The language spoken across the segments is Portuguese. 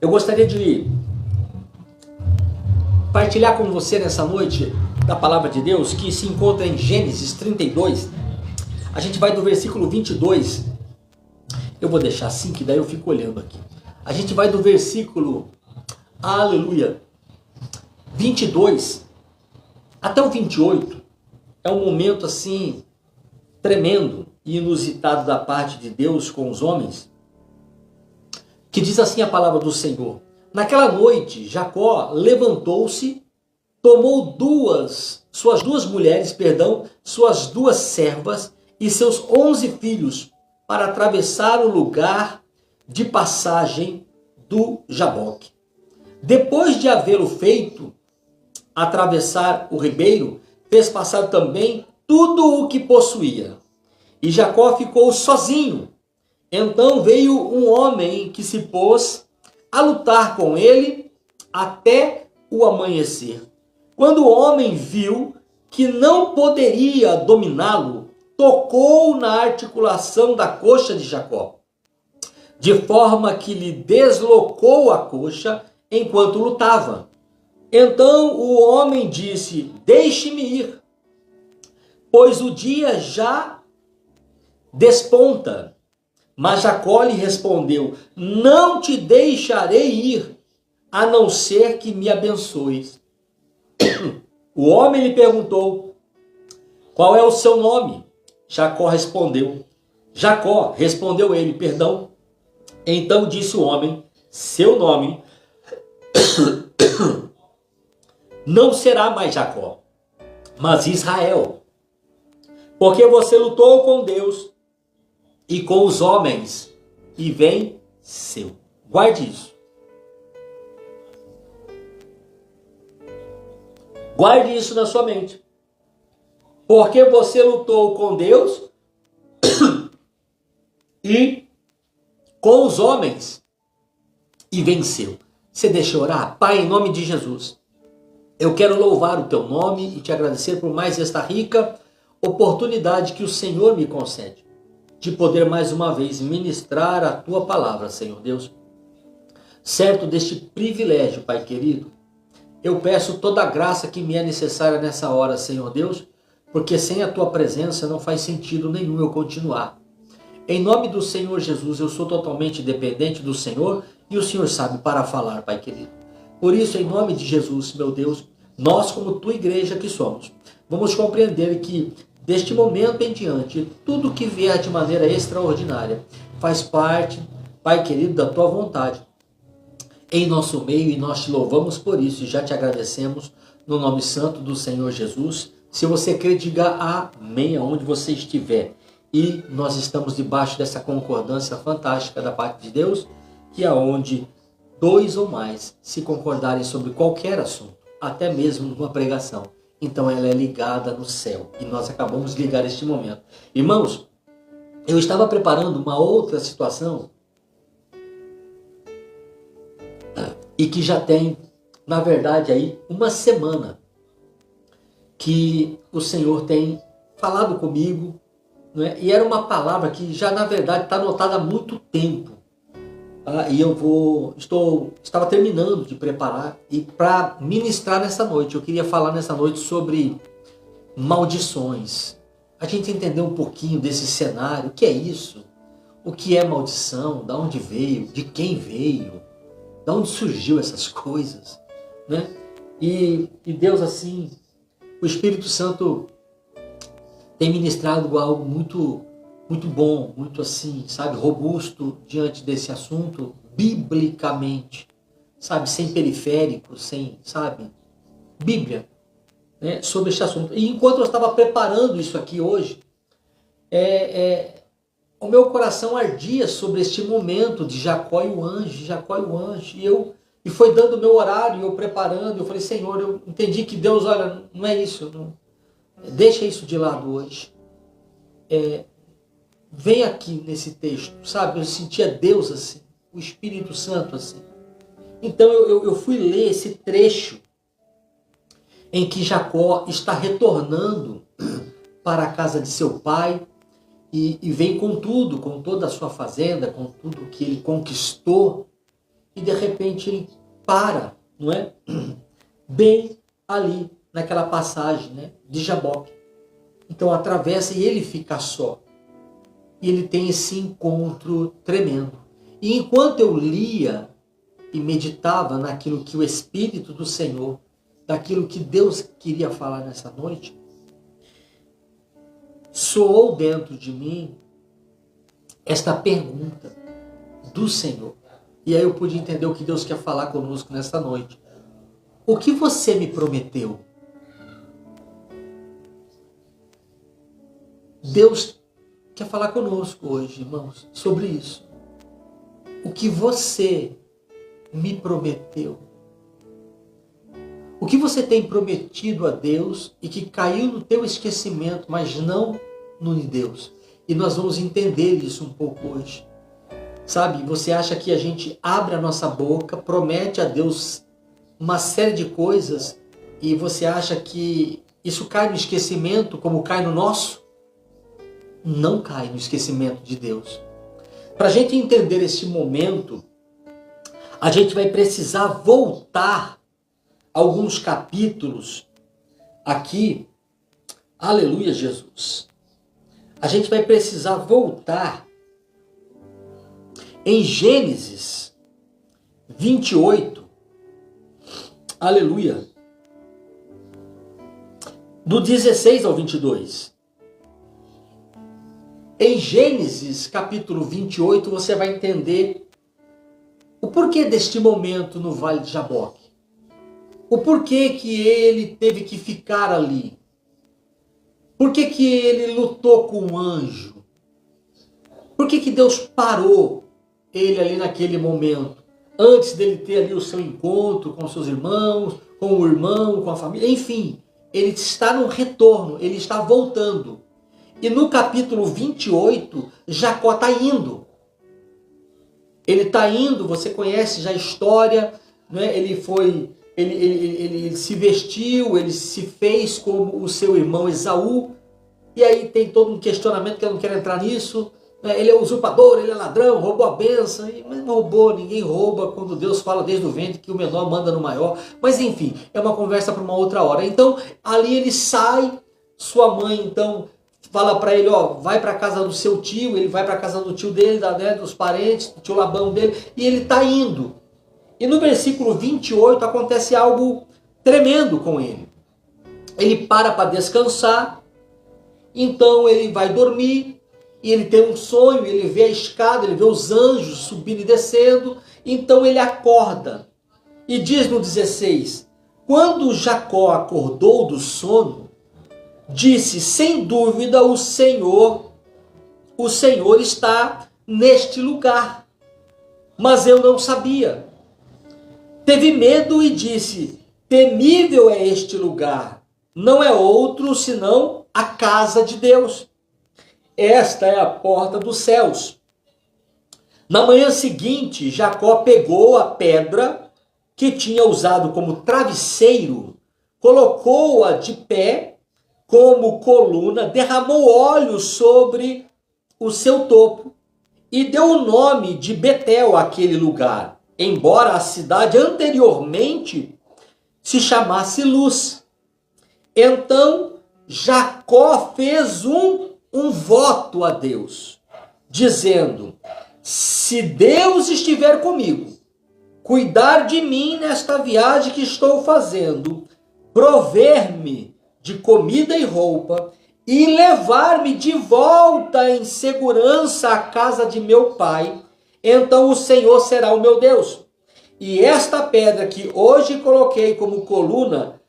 Eu gostaria de partilhar com você nessa noite da palavra de Deus que se encontra em Gênesis 32. A gente vai do versículo 22. Eu vou deixar assim que daí eu fico olhando aqui. A gente vai do versículo, aleluia, 22 até o 28. É um momento assim tremendo e inusitado da parte de Deus com os homens, que diz assim a palavra do Senhor: naquela noite Jacó levantou-se, tomou suas duas mulheres, suas duas servas e seus 11 filhos para atravessar o lugar de passagem do Jaboque. Depois de havê-lo feito atravessar o ribeiro, fez passar também tudo o que possuía. E Jacó ficou sozinho. Então veio um homem que se pôs a lutar com ele até o amanhecer. Quando o homem viu que não poderia dominá-lo, tocou na articulação da coxa de Jacó, de forma que lhe deslocou a coxa enquanto lutava. Então o homem disse: deixe-me ir, pois o dia já desponta. Mas Jacó lhe respondeu: não te deixarei ir, a não ser que me abençoes. O homem lhe perguntou: qual é o seu nome? Jacó respondeu ele, perdão. Então disse o homem: seu nome não será mais Jacó, mas Israel, porque você lutou com Deus e com os homens e venceu. Guarde isso. Guarde isso na sua mente. Porque você lutou com Deus e com os homens e venceu. Você deixa eu orar? Pai, em nome de Jesus, eu quero louvar o teu nome e te agradecer por mais esta rica oportunidade que o Senhor me concede de poder mais uma vez ministrar a tua palavra, Senhor Deus. Certo deste privilégio, Pai querido, eu peço toda a graça que me é necessária nessa hora, Senhor Deus, porque sem a tua presença não faz sentido nenhum eu continuar. Em nome do Senhor Jesus, eu sou totalmente dependente do Senhor e o Senhor sabe para falar, Pai querido. Por isso, em nome de Jesus, meu Deus, nós como tua igreja que somos, vamos compreender que deste momento em diante, tudo que vier de maneira extraordinária faz parte, Pai querido, da tua vontade em nosso meio, e nós te louvamos por isso e já te agradecemos no nome santo do Senhor Jesus. Se você crê, diga amém aonde você estiver. E nós estamos debaixo dessa concordância fantástica da parte de Deus, que é onde dois ou mais se concordarem sobre qualquer assunto, até mesmo numa pregação, então ela é ligada no céu. E nós acabamos de ligar este momento. Irmãos, eu estava preparando uma outra situação e que já tem, na verdade, aí uma semana que o Senhor tem falado comigo, não é? E era uma palavra que já, na verdade, está anotada há muito tempo. E estava terminando de preparar e para ministrar nessa noite. Eu queria falar nessa noite sobre maldições. A gente entender um pouquinho desse cenário. O que é isso? O que é maldição? Da onde veio? De quem veio? Da onde surgiu essas coisas? Né? E Deus, assim, o Espírito Santo tem ministrado algo muito bom, muito assim, sabe, robusto diante desse assunto, biblicamente, sabe, sem periféricos, sem, sabe, Bíblia, né, sobre este assunto. E enquanto eu estava preparando isso aqui hoje, o meu coração ardia sobre este momento de Jacó e o anjo, e foi dando o meu horário, eu preparando, eu falei: Senhor, eu entendi que Deus, olha, não é isso, não, deixa isso de lado hoje. Vem aqui nesse texto, sabe? Eu sentia Deus assim, o Espírito Santo assim. Então eu fui ler esse trecho em que Jacó está retornando para a casa de seu pai e vem com tudo, com toda a sua fazenda, com tudo que ele conquistou. E repente ele para, não é? Bem ali, naquela passagem, né, de Jaboque. Então atravessa e ele fica só. E ele tem esse encontro tremendo. E enquanto eu lia e meditava naquilo que o Espírito do Senhor, daquilo que Deus queria falar nessa noite, soou dentro de mim esta pergunta do Senhor. E aí eu pude entender o que Deus quer falar conosco nessa noite. O que você me prometeu? Deus quer falar conosco hoje, irmãos, sobre isso. O que você me prometeu? O que você tem prometido a Deus e que caiu no teu esquecimento, mas não no de Deus? E nós vamos entender isso um pouco hoje. Sabe, você acha que a gente abre a nossa boca, promete a Deus uma série de coisas e você acha que isso cai no esquecimento como cai no nosso? Não cai no esquecimento de Deus. Para a gente entender esse momento, a gente vai precisar voltar alguns capítulos aqui. Aleluia, Jesus. A gente vai precisar voltar em Gênesis 28. Aleluia. Do 16 ao 22. Em Gênesis capítulo 28 você vai entender o porquê deste momento no Vale de Jaboque. O porquê que ele teve que ficar ali. Por que que ele lutou com o anjo? Por que que Deus parou ele ali naquele momento? Antes dele ter ali o seu encontro com seus irmãos, com o irmão, com a família. Enfim, ele está no retorno, ele está voltando. E no capítulo 28, Jacó está indo. Ele está indo, você conhece já a história, né? Ele se vestiu, ele se fez como o seu irmão Esaú. E aí tem todo um questionamento que eu não quero entrar nisso. Né? Ele é usurpador, ele é ladrão, roubou a bênção. Mas não roubou, ninguém rouba quando Deus fala desde o ventre que o menor manda no maior. Mas enfim, é uma conversa para uma outra hora. Então ali ele sai, sua mãe então fala para ele, ó, vai para a casa do seu tio, ele vai para a casa do tio dele, dos parentes, do tio Labão dele, e ele está indo. E no versículo 28 acontece algo tremendo com ele. Ele para descansar, então ele vai dormir, e ele tem um sonho, ele vê a escada, ele vê os anjos subindo e descendo, então ele acorda. E diz no 16, quando Jacó acordou do sono, disse, sem dúvida o Senhor está neste lugar, mas eu não sabia. Teve medo e disse, temível é este lugar, não é outro senão a casa de Deus. Esta é a porta dos céus. Na manhã seguinte, Jacó pegou a pedra que tinha usado como travesseiro, colocou-a de pé como coluna, derramou óleo sobre o seu topo e deu o nome de Betel àquele lugar, embora a cidade anteriormente se chamasse Luz. Então Jacó fez um voto a Deus, dizendo, se Deus estiver comigo, cuidar de mim nesta viagem que estou fazendo, prover-me de comida e roupa, e levar-me de volta em segurança à casa de meu pai, então o Senhor será o meu Deus. E esta pedra que hoje coloquei como coluna,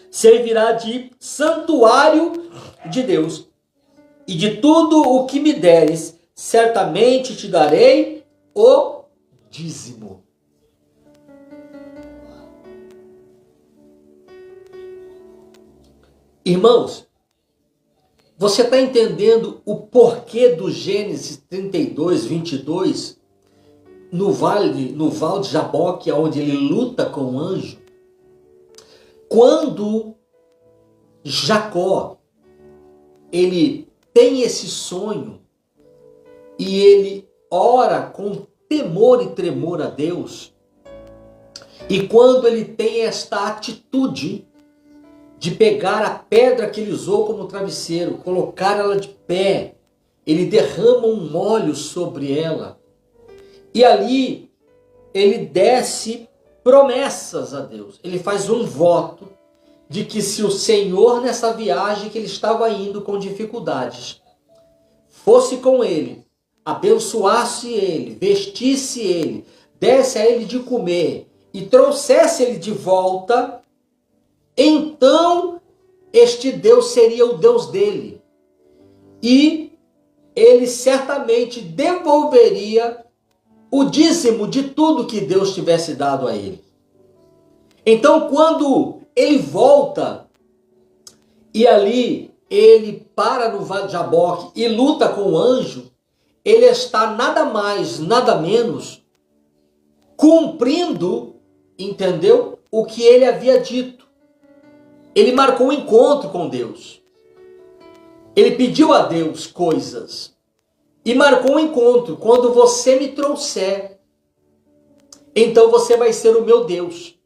servirá de santuário de Deus. E de tudo o que me deres, certamente te darei o dízimo. Irmãos, você está entendendo o porquê do Gênesis 32, 22, no vale de Jaboque, onde ele luta com o anjo? Quando Jacó, ele tem esse sonho, e ele ora com temor e tremor a Deus, e quando ele tem esta atitude de pegar a pedra que ele usou como travesseiro, colocar ela de pé, ele derrama um óleo sobre ela, e ali ele desce promessas a Deus. Ele faz um voto de que se o Senhor, nessa viagem que ele estava indo com dificuldades, fosse com ele, abençoasse ele, vestisse ele, desse a ele de comer e trouxesse ele de volta, então este Deus seria o Deus dele. E ele certamente devolveria o dízimo de tudo que Deus tivesse dado a ele. Então, quando ele volta e ali ele para no Vale de Jaboque e luta com o anjo, ele está nada mais, nada menos cumprindo, entendeu? O que ele havia dito. Ele marcou um encontro com Deus. Ele pediu a Deus coisas e marcou um encontro. Quando você me trouxer, então você vai ser o meu Deus.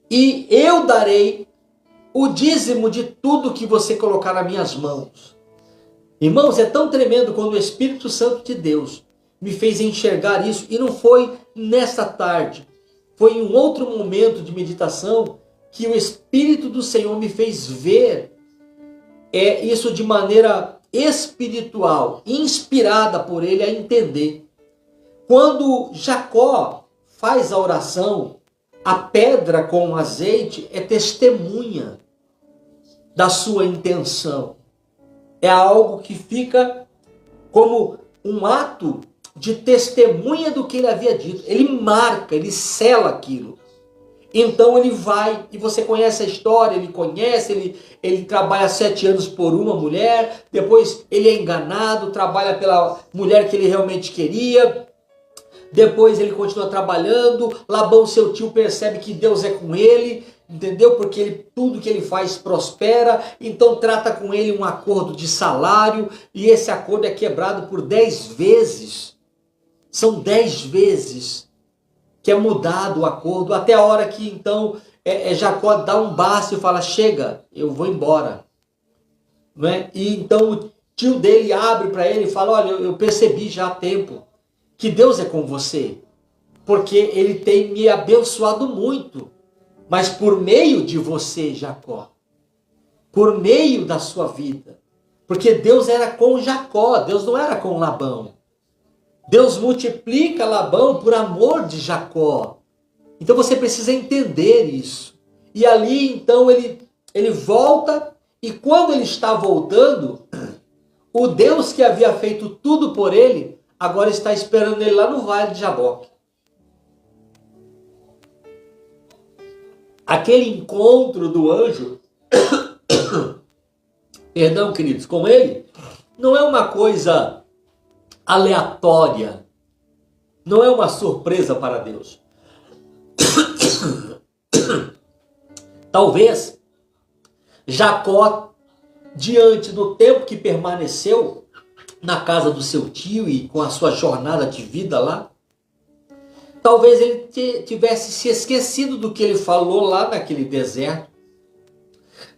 E eu darei o dízimo de tudo que você colocar nas minhas mãos. Irmãos, é tão tremendo quando o Espírito Santo de Deus me fez enxergar isso. E não foi nesta tarde. Foi em um outro momento de meditação que o Espírito do Senhor me fez ver isso de maneira espiritual, inspirada por ele a entender. Quando Jacó faz a oração, a pedra com azeite é testemunha da sua intenção. É algo que fica como um ato de testemunha do que ele havia dito. Ele marca, ele sela aquilo. Então ele vai, e você conhece a história, ele conhece, ele trabalha 7 anos por uma mulher, depois ele é enganado, trabalha pela mulher que ele realmente queria, depois ele continua trabalhando, Labão, seu tio, percebe que Deus é com ele, entendeu? Porque tudo que ele faz prospera, então trata com ele um acordo de salário, e esse acordo é quebrado por 10 vezes, são 10 vezes, que é mudado o acordo, até a hora que então Jacó dá um basta e fala, chega, eu vou embora. Não é? E então o tio dele abre para ele e fala, olha, eu percebi já há tempo que Deus é com você, porque ele tem me abençoado muito, mas por meio de você, Jacó, por meio da sua vida, porque Deus era com Jacó, Deus não era com Labão. Deus multiplica Labão por amor de Jacó. Então você precisa entender isso. E ali então ele volta, e quando ele está voltando, o Deus que havia feito tudo por ele, agora está esperando ele lá no Vale de Jaboque. Aquele encontro do anjo, perdão, queridos, com ele, não é uma coisa aleatória, não é uma surpresa para Deus. Talvez Jacó, diante do tempo que permaneceu na casa do seu tio e com a sua jornada de vida lá, talvez ele tivesse se esquecido do que ele falou lá naquele deserto,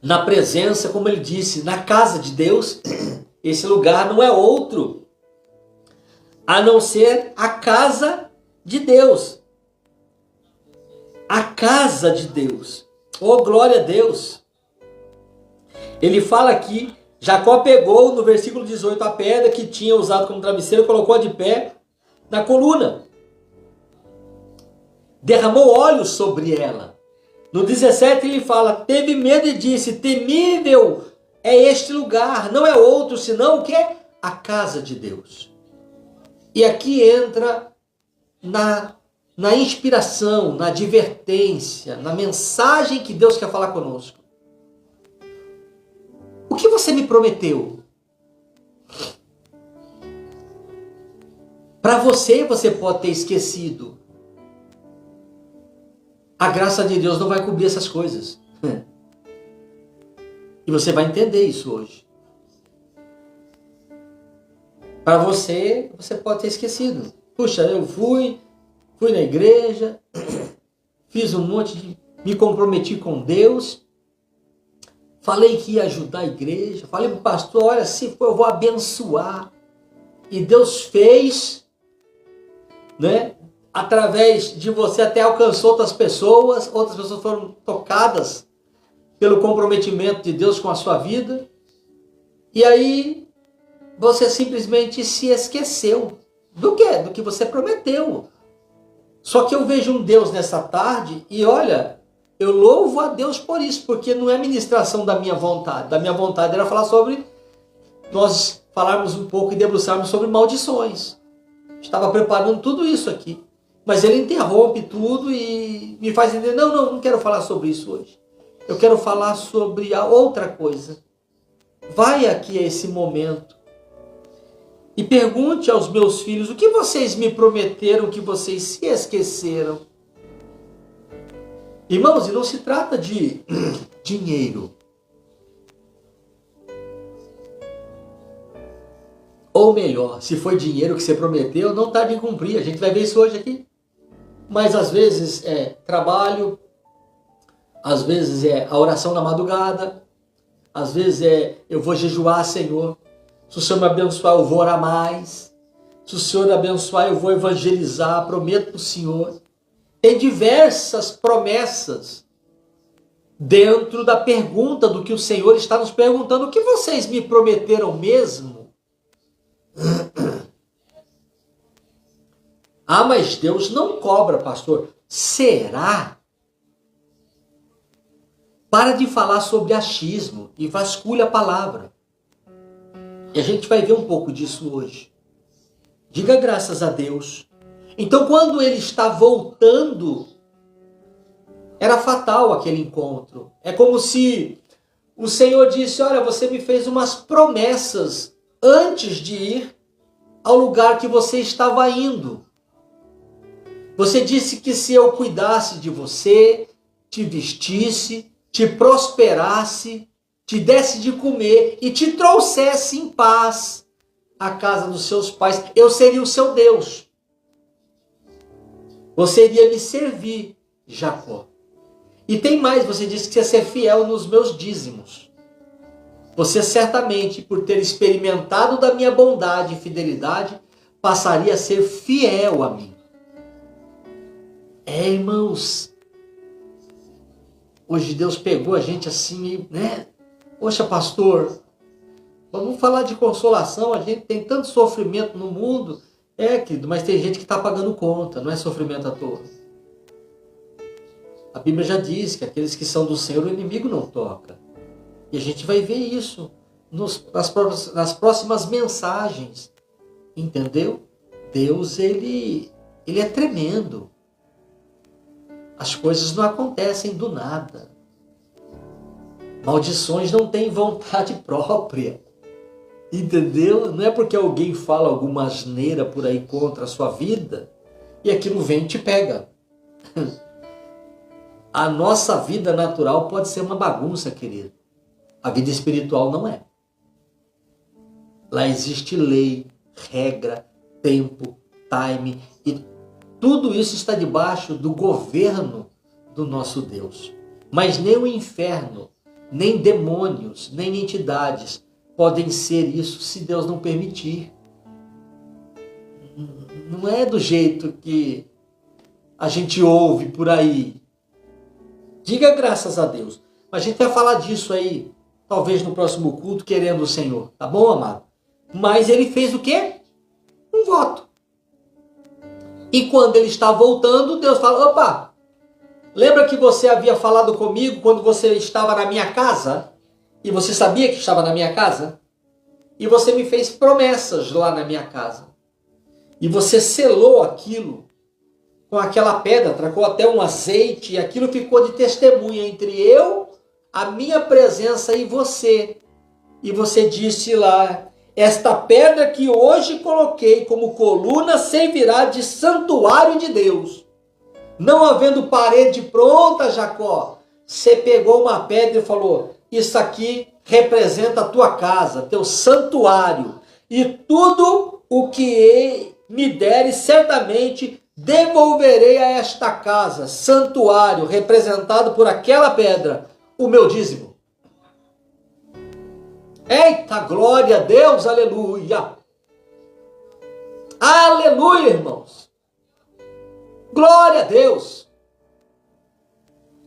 na presença, como ele disse, na casa de Deus. Esse lugar não é outro a não ser a casa de Deus. A casa de Deus. Oh, glória a Deus. Ele fala aqui, Jacó pegou no versículo 18 a pedra que tinha usado como travesseiro, colocou de pé na coluna. Derramou óleo sobre ela. No 17 ele fala, teve medo e disse, temível é este lugar, não é outro senão o que? A casa de Deus. E aqui entra na inspiração, na advertência, na mensagem que Deus quer falar conosco. O que você me prometeu? Para você pode ter esquecido. A graça de Deus não vai cobrir essas coisas. E você vai entender isso hoje. para você pode ter esquecido. Puxa, eu fui na igreja, fiz um monte de... me comprometi com Deus, falei que ia ajudar a igreja, falei para o pastor, olha, se for eu vou abençoar. E Deus fez, né? Através de você até alcançou outras pessoas foram tocadas pelo comprometimento de Deus com a sua vida. E aí você simplesmente se esqueceu. Do quê? Do que você prometeu. Só que eu vejo um Deus nessa tarde e olha, eu louvo a Deus por isso, porque não é ministração da minha vontade. Da minha vontade era falar sobre, nós falarmos um pouco e debruçarmos sobre maldições. Estava preparando tudo isso aqui. Mas ele interrompe tudo e me faz entender, não quero falar sobre isso hoje. Eu quero falar sobre a outra coisa. Vai aqui a esse momento e pergunte aos meus filhos, o que vocês me prometeram que vocês se esqueceram? Irmãos, e não se trata de dinheiro. Ou melhor, se foi dinheiro que você prometeu, não tarde em cumprir. A gente vai ver isso hoje aqui. Mas às vezes é trabalho, às vezes é a oração na madrugada, às vezes é eu vou jejuar, Senhor. Se o Senhor me abençoar, eu vou orar mais. Se o Senhor me abençoar, eu vou evangelizar, prometo para o Senhor. Tem diversas promessas dentro da pergunta do que o Senhor está nos perguntando. O que vocês me prometeram mesmo? Ah, mas Deus não cobra, pastor. Será? Para de falar sobre achismo e vasculha a palavra. E a gente vai ver um pouco disso hoje. Diga graças a Deus. Então, quando ele está voltando, era fatal aquele encontro. É como se o Senhor disse, olha, você me fez umas promessas antes de ir ao lugar que você estava indo. Você disse que se eu cuidasse de você, te vestisse, te prosperasse, te desse de comer e te trouxesse em paz à casa dos seus pais, eu seria o seu Deus. Você iria me servir, Jacó. E tem mais, você disse que ia ser fiel nos meus dízimos. Você certamente, por ter experimentado da minha bondade e fidelidade, passaria a ser fiel a mim. Irmãos, hoje Deus pegou a gente assim, né? Poxa, pastor, vamos falar de consolação, a gente tem tanto sofrimento no mundo. Querido, mas tem gente que está pagando conta, não é sofrimento à toa. A Bíblia já diz que aqueles que são do Senhor, o inimigo não toca. E a gente vai ver isso nas próximas mensagens. Entendeu? Deus, ele é tremendo. As coisas não acontecem do nada. Maldições não têm vontade própria. Entendeu? Não é porque alguém fala alguma asneira por aí contra a sua vida e aquilo vem e te pega. A nossa vida natural pode ser uma bagunça, querido. A vida espiritual não é. Lá existe lei, regra, tempo, time e tudo isso está debaixo do governo do nosso Deus. Mas nem o inferno, nem demônios, nem entidades podem ser isso se Deus não permitir. Não é do jeito que a gente ouve por aí. Diga graças a Deus. Mas a gente vai falar disso aí, talvez no próximo culto, querendo o Senhor. Tá bom, amado? Mas ele fez o quê? Um voto. E quando ele está voltando, Deus fala, opa, lembra que você havia falado comigo quando você estava na minha casa? E você sabia que estava na minha casa? E você me fez promessas lá na minha casa. E você selou aquilo com aquela pedra, trocou até um azeite, e aquilo ficou de testemunha entre eu, a minha presença e você. E você disse lá, esta pedra que hoje coloquei como coluna servirá de santuário de Deus. Não havendo parede pronta, Jacó, você pegou uma pedra e falou, isso aqui representa a tua casa, teu santuário. E tudo o que me deres, certamente devolverei a esta casa, santuário, representado por aquela pedra, o meu dízimo. Eita, glória a Deus, aleluia. Aleluia, irmãos. Glória a Deus.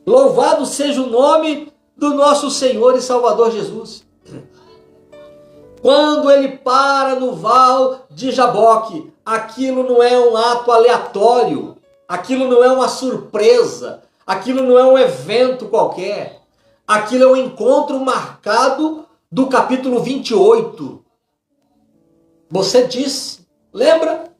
Louvado seja o nome do nosso Senhor e Salvador Jesus. Quando ele para no val de Jaboque, aquilo não é um ato aleatório, aquilo não é uma surpresa, aquilo não é um evento qualquer, aquilo é um encontro marcado do capítulo 28. Você disse, lembra?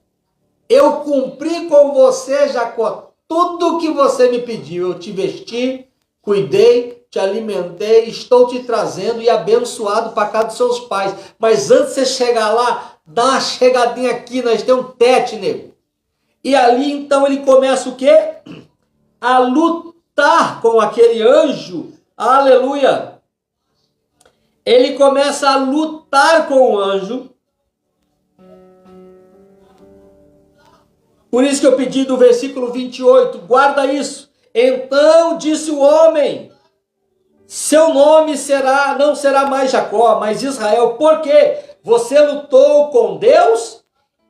Eu cumpri com você, Jacó, tudo o que você me pediu. Eu te vesti, cuidei, te alimentei, estou te trazendo e abençoado para casa dos seus pais. Mas antes de você chegar lá, dá uma chegadinha aqui, nós temos um tete, nego. E ali então ele começa o quê? A lutar com aquele anjo. Aleluia! Ele começa a lutar com o anjo. Por isso que eu pedi do versículo 28, guarda isso. Então disse o homem, seu nome não será mais Jacó, mas Israel, porque você lutou com Deus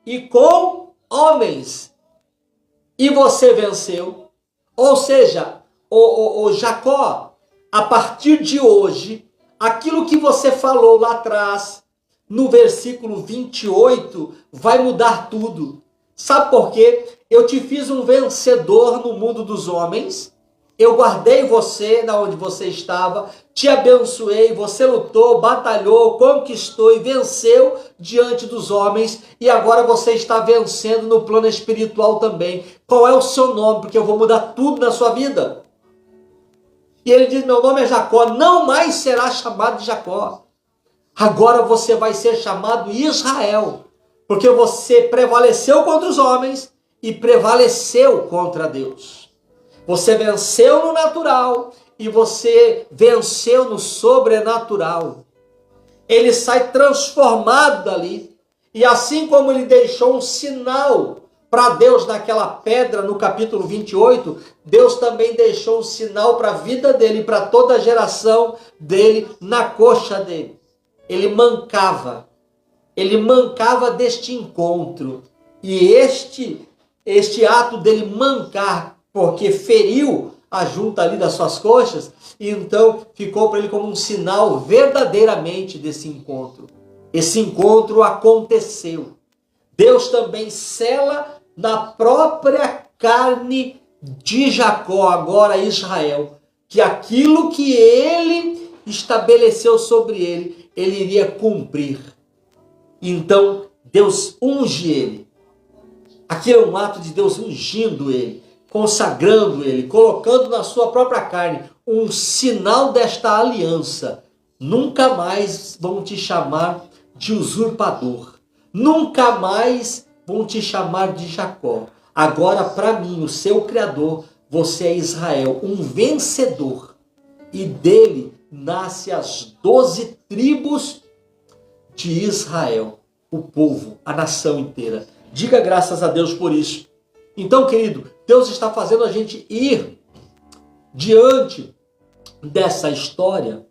e com homens, e você venceu. Ou seja, o Jacó, a partir de hoje, aquilo que você falou lá atrás, no versículo 28, vai mudar tudo. Sabe por quê? Eu te fiz um vencedor no mundo dos homens, eu guardei você na onde você estava, te abençoei, você lutou, batalhou, conquistou e venceu diante dos homens, e agora você está vencendo no plano espiritual também. Qual é o seu nome? Porque eu vou mudar tudo na sua vida. E ele diz, meu nome é Jacó, não mais será chamado de Jacó. Agora você vai ser chamado Israel. Porque você prevaleceu contra os homens e prevaleceu contra Deus. Você venceu no natural e você venceu no sobrenatural. Ele sai transformado dali. E assim como ele deixou um sinal para Deus naquela pedra no capítulo 28, Deus também deixou um sinal para a vida dele, para toda a geração dele, na coxa dele. Ele mancava deste encontro, e este ato dele mancar, porque feriu a junta ali das suas coxas, e então ficou para ele como um sinal verdadeiramente desse encontro. Esse encontro aconteceu. Deus também sela na própria carne de Jacó, agora Israel, que aquilo que ele estabeleceu sobre ele, ele iria cumprir. Então, Deus unge ele. Aqui é um ato de Deus ungindo ele, consagrando ele, colocando na sua própria carne um sinal desta aliança. Nunca mais vão te chamar de usurpador. Nunca mais vão te chamar de Jacó. Agora, para mim, o seu Criador, você é Israel, um vencedor. E dele nasce as 12 tribos de Israel, o povo, a nação inteira. Diga graças a Deus por isso. Então, querido, Deus está fazendo a gente ir diante dessa história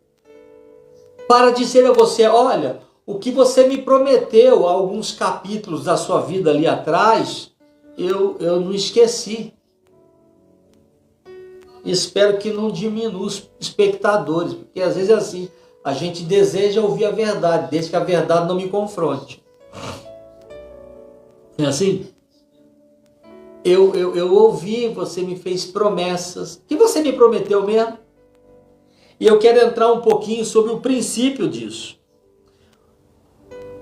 para dizer a você, olha, o que você me prometeu há alguns capítulos da sua vida ali atrás, eu não esqueci. Espero que não diminua os espectadores, porque às vezes é assim, a gente deseja ouvir a verdade, desde que a verdade não me confronte. É assim? Eu ouvi, você me fez promessas. Que você me prometeu mesmo? E eu quero entrar um pouquinho sobre o princípio disso.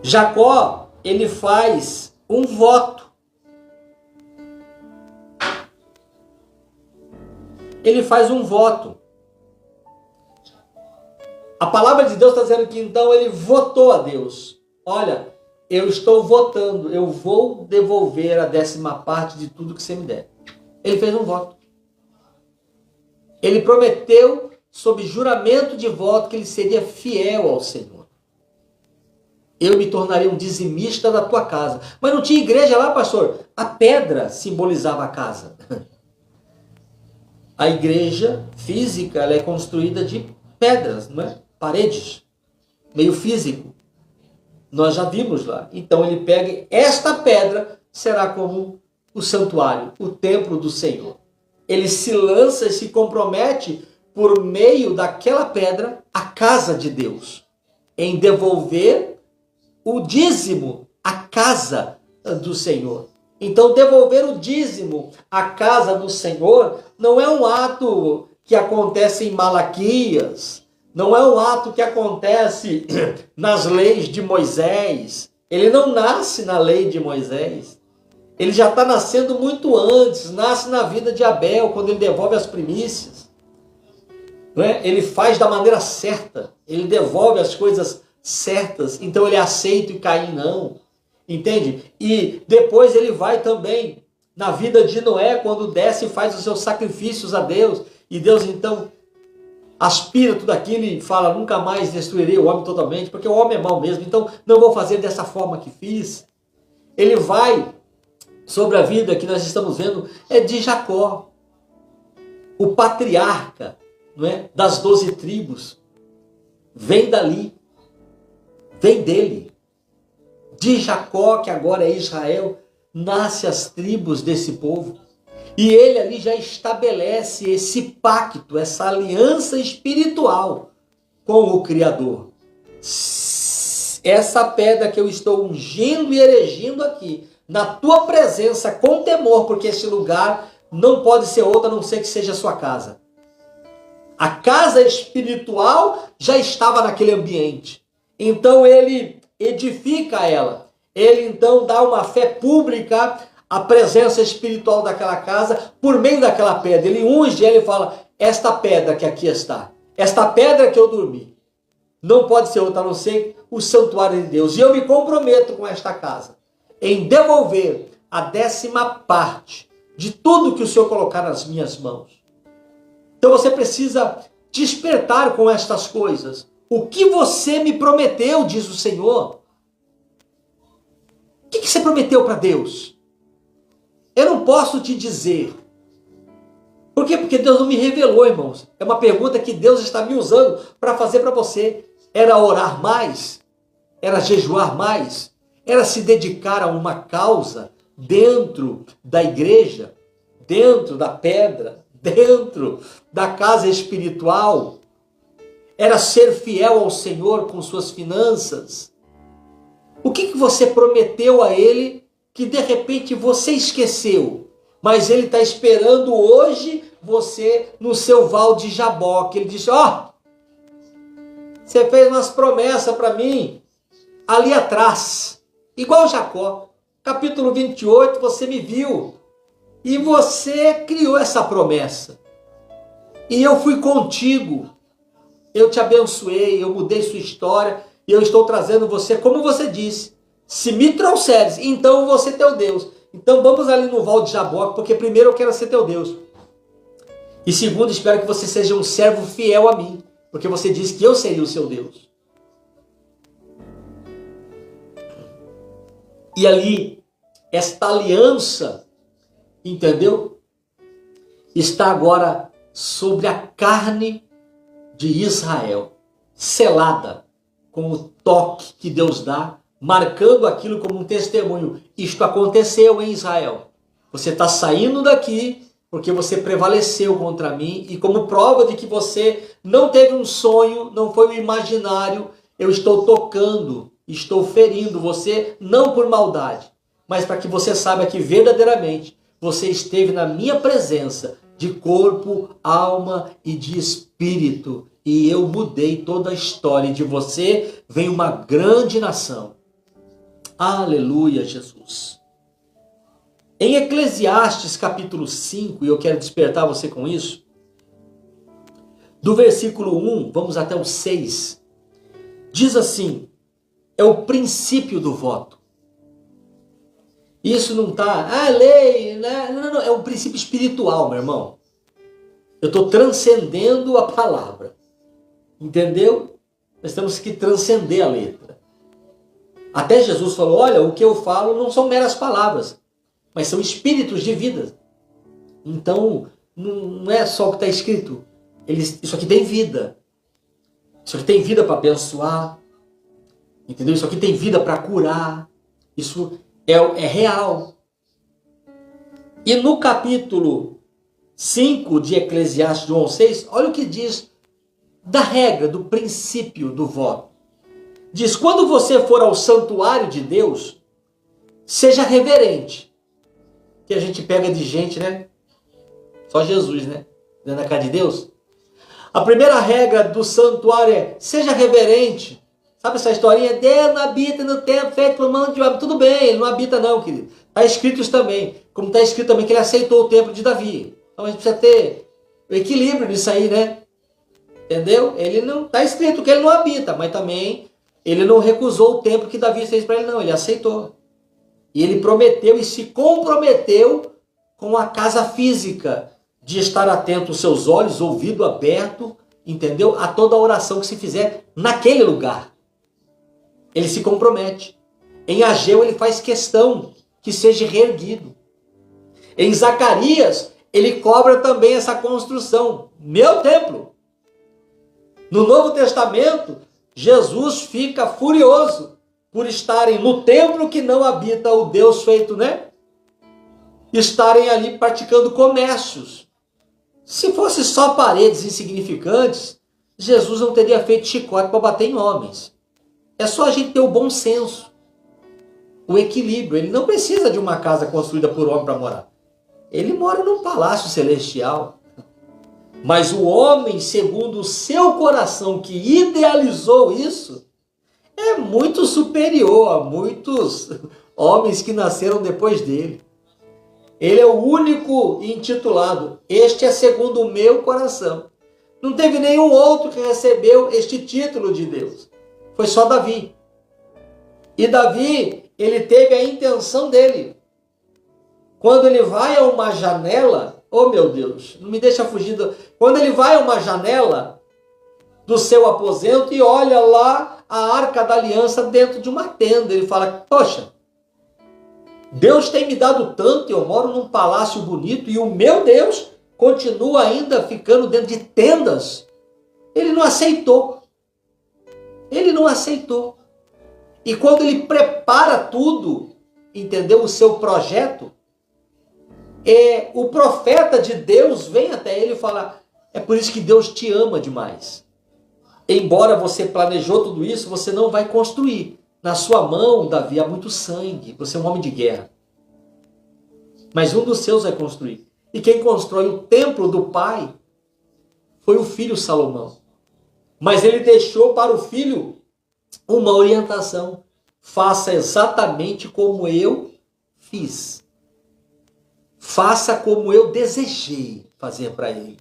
Jacó, ele faz um voto. Ele faz um voto. A palavra de Deus está dizendo que então ele votou a Deus. Olha, eu estou votando, eu vou devolver a 10ª parte de tudo que você me der. Ele fez um voto. Ele prometeu, sob juramento de voto, que ele seria fiel ao Senhor. eu me tornarei um dizimista da tua casa. Mas não tinha igreja lá, pastor? A pedra simbolizava a casa. A igreja física, ela é construída de pedras, não é? Paredes, meio físico. Nós já vimos lá. Então ele pega, esta pedra será como o santuário, o templo do Senhor. Ele se lança e se compromete por meio daquela pedra a casa de Deus, em devolver o dízimo à casa do Senhor. Então, devolver o dízimo à casa do Senhor não é um ato que acontece em Malaquias, não é um ato que acontece nas leis de Moisés. Ele não nasce na lei de Moisés. Ele já está nascendo muito antes, nasce na vida de Abel, quando ele devolve as primícias. Não é? Ele faz da maneira certa, ele devolve as coisas certas, então ele aceita e Caim não. Entende? E depois ele vai também na vida de Noé, quando desce e faz os seus sacrifícios a Deus. E Deus então aspira tudo aquilo e fala, nunca mais destruirei o homem totalmente, porque o homem é mau mesmo, então não vou fazer dessa forma que fiz. Ele vai sobre a vida que nós estamos vendo, é de Jacó, o patriarca, não é? Das 12 tribos. Vem dali, vem dele. De Jacó, que agora é Israel, nasce as tribos desse povo. E ele ali já estabelece esse pacto, essa aliança espiritual com o Criador. Essa pedra que eu estou ungindo e erigindo aqui, na tua presença, com temor, porque esse lugar não pode ser outro a não ser que seja a sua casa. A casa espiritual já estava naquele ambiente. Então ele edifica ela. Ele então dá uma fé pública à presença espiritual daquela casa por meio daquela pedra. Ele unge ela e fala, esta pedra que aqui está, esta pedra que eu dormi, não pode ser outra a não ser o santuário de Deus. E eu me comprometo com esta casa em devolver a 10ª parte de tudo que o Senhor colocar nas minhas mãos. Então você precisa despertar com estas coisas. O que você me prometeu, diz o Senhor. O que você prometeu para Deus? Eu não posso te dizer. Por quê? Porque Deus não me revelou, irmãos. É uma pergunta que Deus está me usando para fazer para você. Era orar mais? Era jejuar mais? Era se dedicar a uma causa dentro da igreja, dentro da pedra, dentro da casa espiritual? Era ser fiel ao Senhor com suas finanças? O que você prometeu a Ele que de repente você esqueceu? Mas Ele está esperando hoje você no seu val de Jaboque. Ele disse, você fez umas promessas para mim ali atrás. Igual Jacó. Capítulo 28, você me viu. E você criou essa promessa. E eu fui contigo. Eu te abençoei, eu mudei sua história, e eu estou trazendo você, como você disse, se me trouxeres, então eu vou ser teu Deus. Então vamos ali no val de Jaboque, porque primeiro eu quero ser teu Deus. E segundo, espero que você seja um servo fiel a mim, porque você disse que eu seria o seu Deus. E ali, esta aliança, entendeu? Está agora sobre a carne de Israel, selada com o toque que Deus dá, marcando aquilo como um testemunho. Isto aconteceu em Israel. Você está saindo daqui porque você prevaleceu contra mim, e como prova de que você não teve um sonho, não foi um imaginário, eu estou tocando, estou ferindo você, não por maldade, mas para que você saiba que verdadeiramente você esteve na minha presença, de corpo, alma e de espírito, e eu mudei toda a história, e de você vem uma grande nação. Aleluia, Jesus. Em Eclesiastes capítulo 5, e eu quero despertar você com isso, do versículo 1, vamos até o 6, diz assim, é o princípio do voto. Isso não está, lei, né? Não, é um princípio espiritual, meu irmão. Eu estou transcendendo a palavra, entendeu? Nós temos que transcender a letra. Até Jesus falou, olha, o que eu falo não são meras palavras, mas são espíritos de vida. Então, não é só o que está escrito. Isso aqui tem vida. Isso aqui tem vida para abençoar. Entendeu? Isso aqui tem vida para curar. Isso é real. E no capítulo 5 de Eclesiastes, João 6, olha o que diz da regra, do princípio do voto. Diz, quando você for ao santuário de Deus, seja reverente. Que a gente pega de gente, né? Só Jesus, né? Dentro da casa de Deus. A primeira regra do santuário é, seja reverente. Sabe essa historinha? Deus não habita no templo feito por mão de homem. Tudo bem, ele não habita não, querido. Está escrito isso também. Como está escrito também que ele aceitou o templo de Davi. Então a gente precisa ter o equilíbrio nisso aí, né? Entendeu? Ele não está escrito que ele não habita, mas também ele não recusou o templo que Davi fez para ele, não. Ele aceitou. E ele prometeu e se comprometeu com a casa física, de estar atento aos seus olhos, ouvido aberto, entendeu? A toda oração que se fizer naquele lugar. Ele se compromete. Em Ageu ele faz questão que seja reerguido. Em Zacarias ele cobra também essa construção. Meu templo. No Novo Testamento, Jesus fica furioso por estarem no templo que não habita o Deus feito, né? Estarem ali praticando comércios. Se fosse só paredes insignificantes, Jesus não teria feito chicote para bater em homens. É só a gente ter o bom senso, o equilíbrio. Ele não precisa de uma casa construída por homem para morar. Ele mora num palácio celestial. Mas o homem, segundo o seu coração, que idealizou isso, é muito superior a muitos homens que nasceram depois dele. Ele é o único intitulado, este é segundo o meu coração. Não teve nenhum outro que recebeu este título de Deus. Foi só Davi. E Davi, ele teve a intenção dele. Quando ele vai a uma janela, oh meu Deus, não me deixa fugir. Quando ele vai a uma janela do seu aposento e olha lá a Arca da Aliança dentro de uma tenda, ele fala, poxa, Deus tem me dado tanto, eu moro num palácio bonito e o meu Deus continua ainda ficando dentro de tendas. Ele não aceitou. Ele não aceitou. E quando ele prepara tudo, entendeu? O seu projeto, o profeta de Deus vem até ele e fala, é por isso que Deus te ama demais. Embora você planejou tudo isso, você não vai construir. Na sua mão, Davi, há muito sangue. Você é um homem de guerra. Mas um dos seus vai construir. E quem constrói o templo do pai foi o filho Salomão. Mas ele deixou para o filho uma orientação. Faça exatamente como eu fiz. Faça como eu desejei fazer para ele.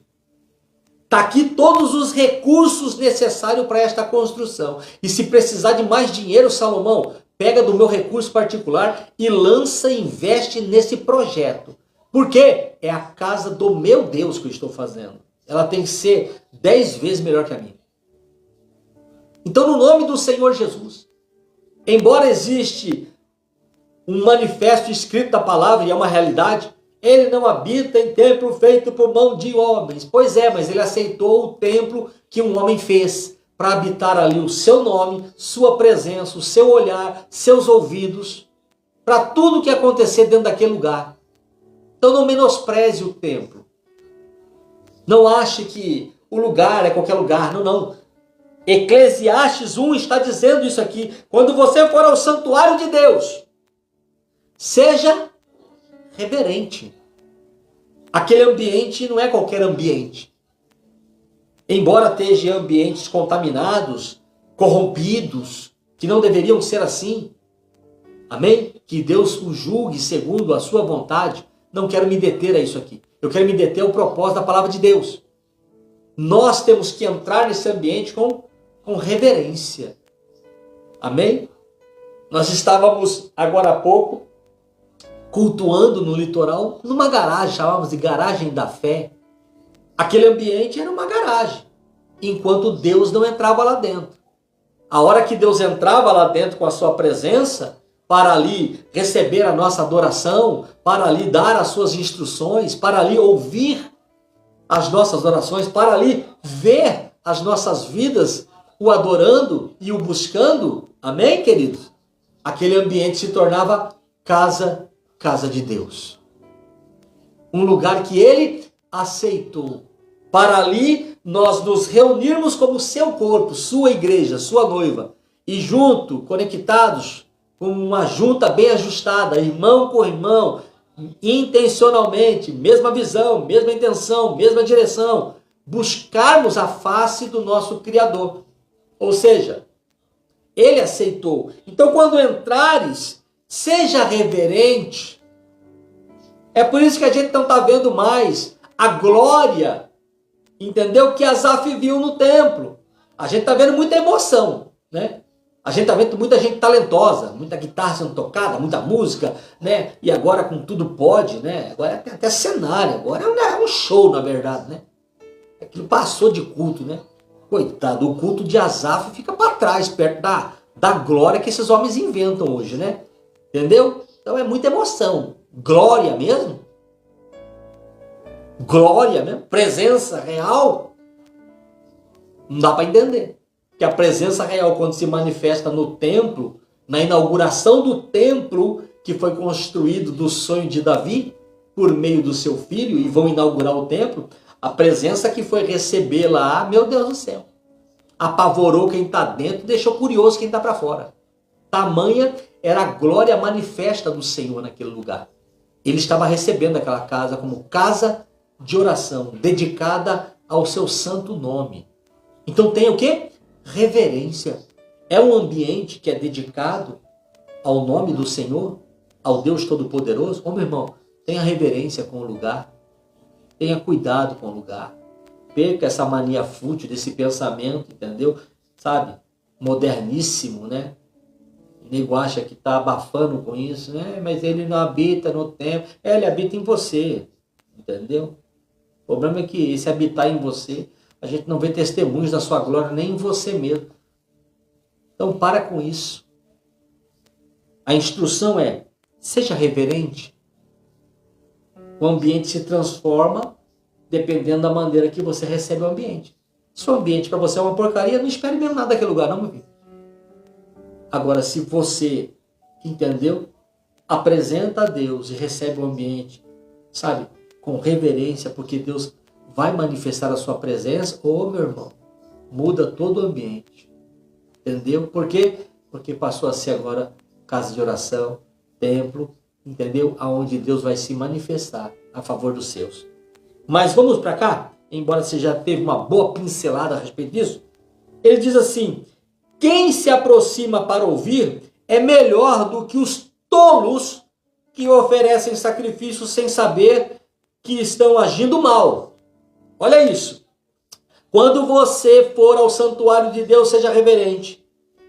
Está aqui todos os recursos necessários para esta construção. E se precisar de mais dinheiro, Salomão, pega do meu recurso particular e lança e investe nesse projeto. Porque é a casa do meu Deus que eu estou fazendo. Ela tem que ser 10 vezes melhor que a minha. Então, no nome do Senhor Jesus, embora existe um manifesto escrito da palavra e é uma realidade, ele não habita em templo feito por mão de homens. Pois é, mas ele aceitou o templo que um homem fez para habitar ali o seu nome, sua presença, o seu olhar, seus ouvidos, para tudo que acontecer dentro daquele lugar. Então não menospreze o templo. Não ache que o lugar é qualquer lugar. Não, não. Eclesiastes 1 está dizendo isso aqui. Quando você for ao santuário de Deus, seja reverente. Aquele ambiente não é qualquer ambiente. Embora esteja ambientes contaminados, corrompidos, que não deveriam ser assim. Amém? Que Deus o julgue segundo a sua vontade. Não quero me deter a isso aqui. Eu quero me deter ao propósito da palavra de Deus. Nós temos que entrar nesse ambiente com reverência. Amém? Nós estávamos agora há pouco cultuando no litoral, numa garagem, chamávamos de garagem da fé. Aquele ambiente era uma garagem, enquanto Deus não entrava lá dentro. A hora que Deus entrava lá dentro com a sua presença, para ali receber a nossa adoração, para ali dar as suas instruções, para ali ouvir as nossas orações, para ali ver as nossas vidas o adorando e o buscando, amém, queridos? Aquele ambiente se tornava casa de Deus. Um lugar que ele aceitou. Para ali nós nos reunirmos como seu corpo, sua igreja, sua noiva. E junto, conectados, como uma junta bem ajustada, irmão com irmão, intencionalmente, mesma visão, mesma intenção, mesma direção, buscarmos a face do nosso Criador. Ou seja, ele aceitou. Então, quando entrares, seja reverente. É por isso que a gente não está vendo mais a glória, entendeu? Que Asaf viu no templo. A gente está vendo muita emoção, né? A gente está vendo muita gente talentosa, muita guitarra sendo tocada, muita música, né? E agora com tudo pode, né? Agora tem até cenário, agora é um show, na verdade, né? Aquilo passou de culto, né? Coitado, o culto de Asaf fica para trás, perto da glória que esses homens inventam hoje, né? Entendeu? Então é muita emoção. Glória mesmo? Glória mesmo? Presença real? Não dá para entender. Que a presença real, quando se manifesta no templo, na inauguração do templo que foi construído do sonho de Davi, por meio do seu filho, e vão inaugurar o templo, a presença que foi receber lá, meu Deus do céu, apavorou quem está dentro, deixou curioso quem está para fora. Tamanha era a glória manifesta do Senhor naquele lugar. Ele estava recebendo aquela casa como casa de oração, dedicada ao seu santo nome. Então tem o quê? Reverência. É um ambiente que é dedicado ao nome do Senhor, ao Deus Todo-Poderoso. Ô meu irmão, tenha reverência com o lugar. Tenha cuidado com o lugar. Perca essa mania fútil desse pensamento, entendeu? Sabe? Moderníssimo, né? O nego acha que está abafando com isso, né? Mas ele não habita no templo. Ele habita em você, entendeu? O problema é que esse habitar em você, a gente não vê testemunhos da sua glória nem em você mesmo. Então para com isso. A instrução é, seja reverente. O ambiente se transforma dependendo da maneira que você recebe o ambiente. Se o ambiente para você é uma porcaria, não espere mesmo nada daquele lugar, não, meu filho. Agora, se você, entendeu, apresenta a Deus e recebe o ambiente, sabe, com reverência, porque Deus vai manifestar a sua presença, ô meu irmão, muda todo o ambiente. Entendeu? Por quê? Porque passou a ser agora casa de oração, templo, entendeu? Aonde Deus vai se manifestar a favor dos seus. Mas vamos para cá, embora você já teve uma boa pincelada a respeito disso. Ele diz assim, quem se aproxima para ouvir é melhor do que os tolos que oferecem sacrifícios sem saber que estão agindo mal. Olha isso. Quando você for ao santuário de Deus, seja reverente.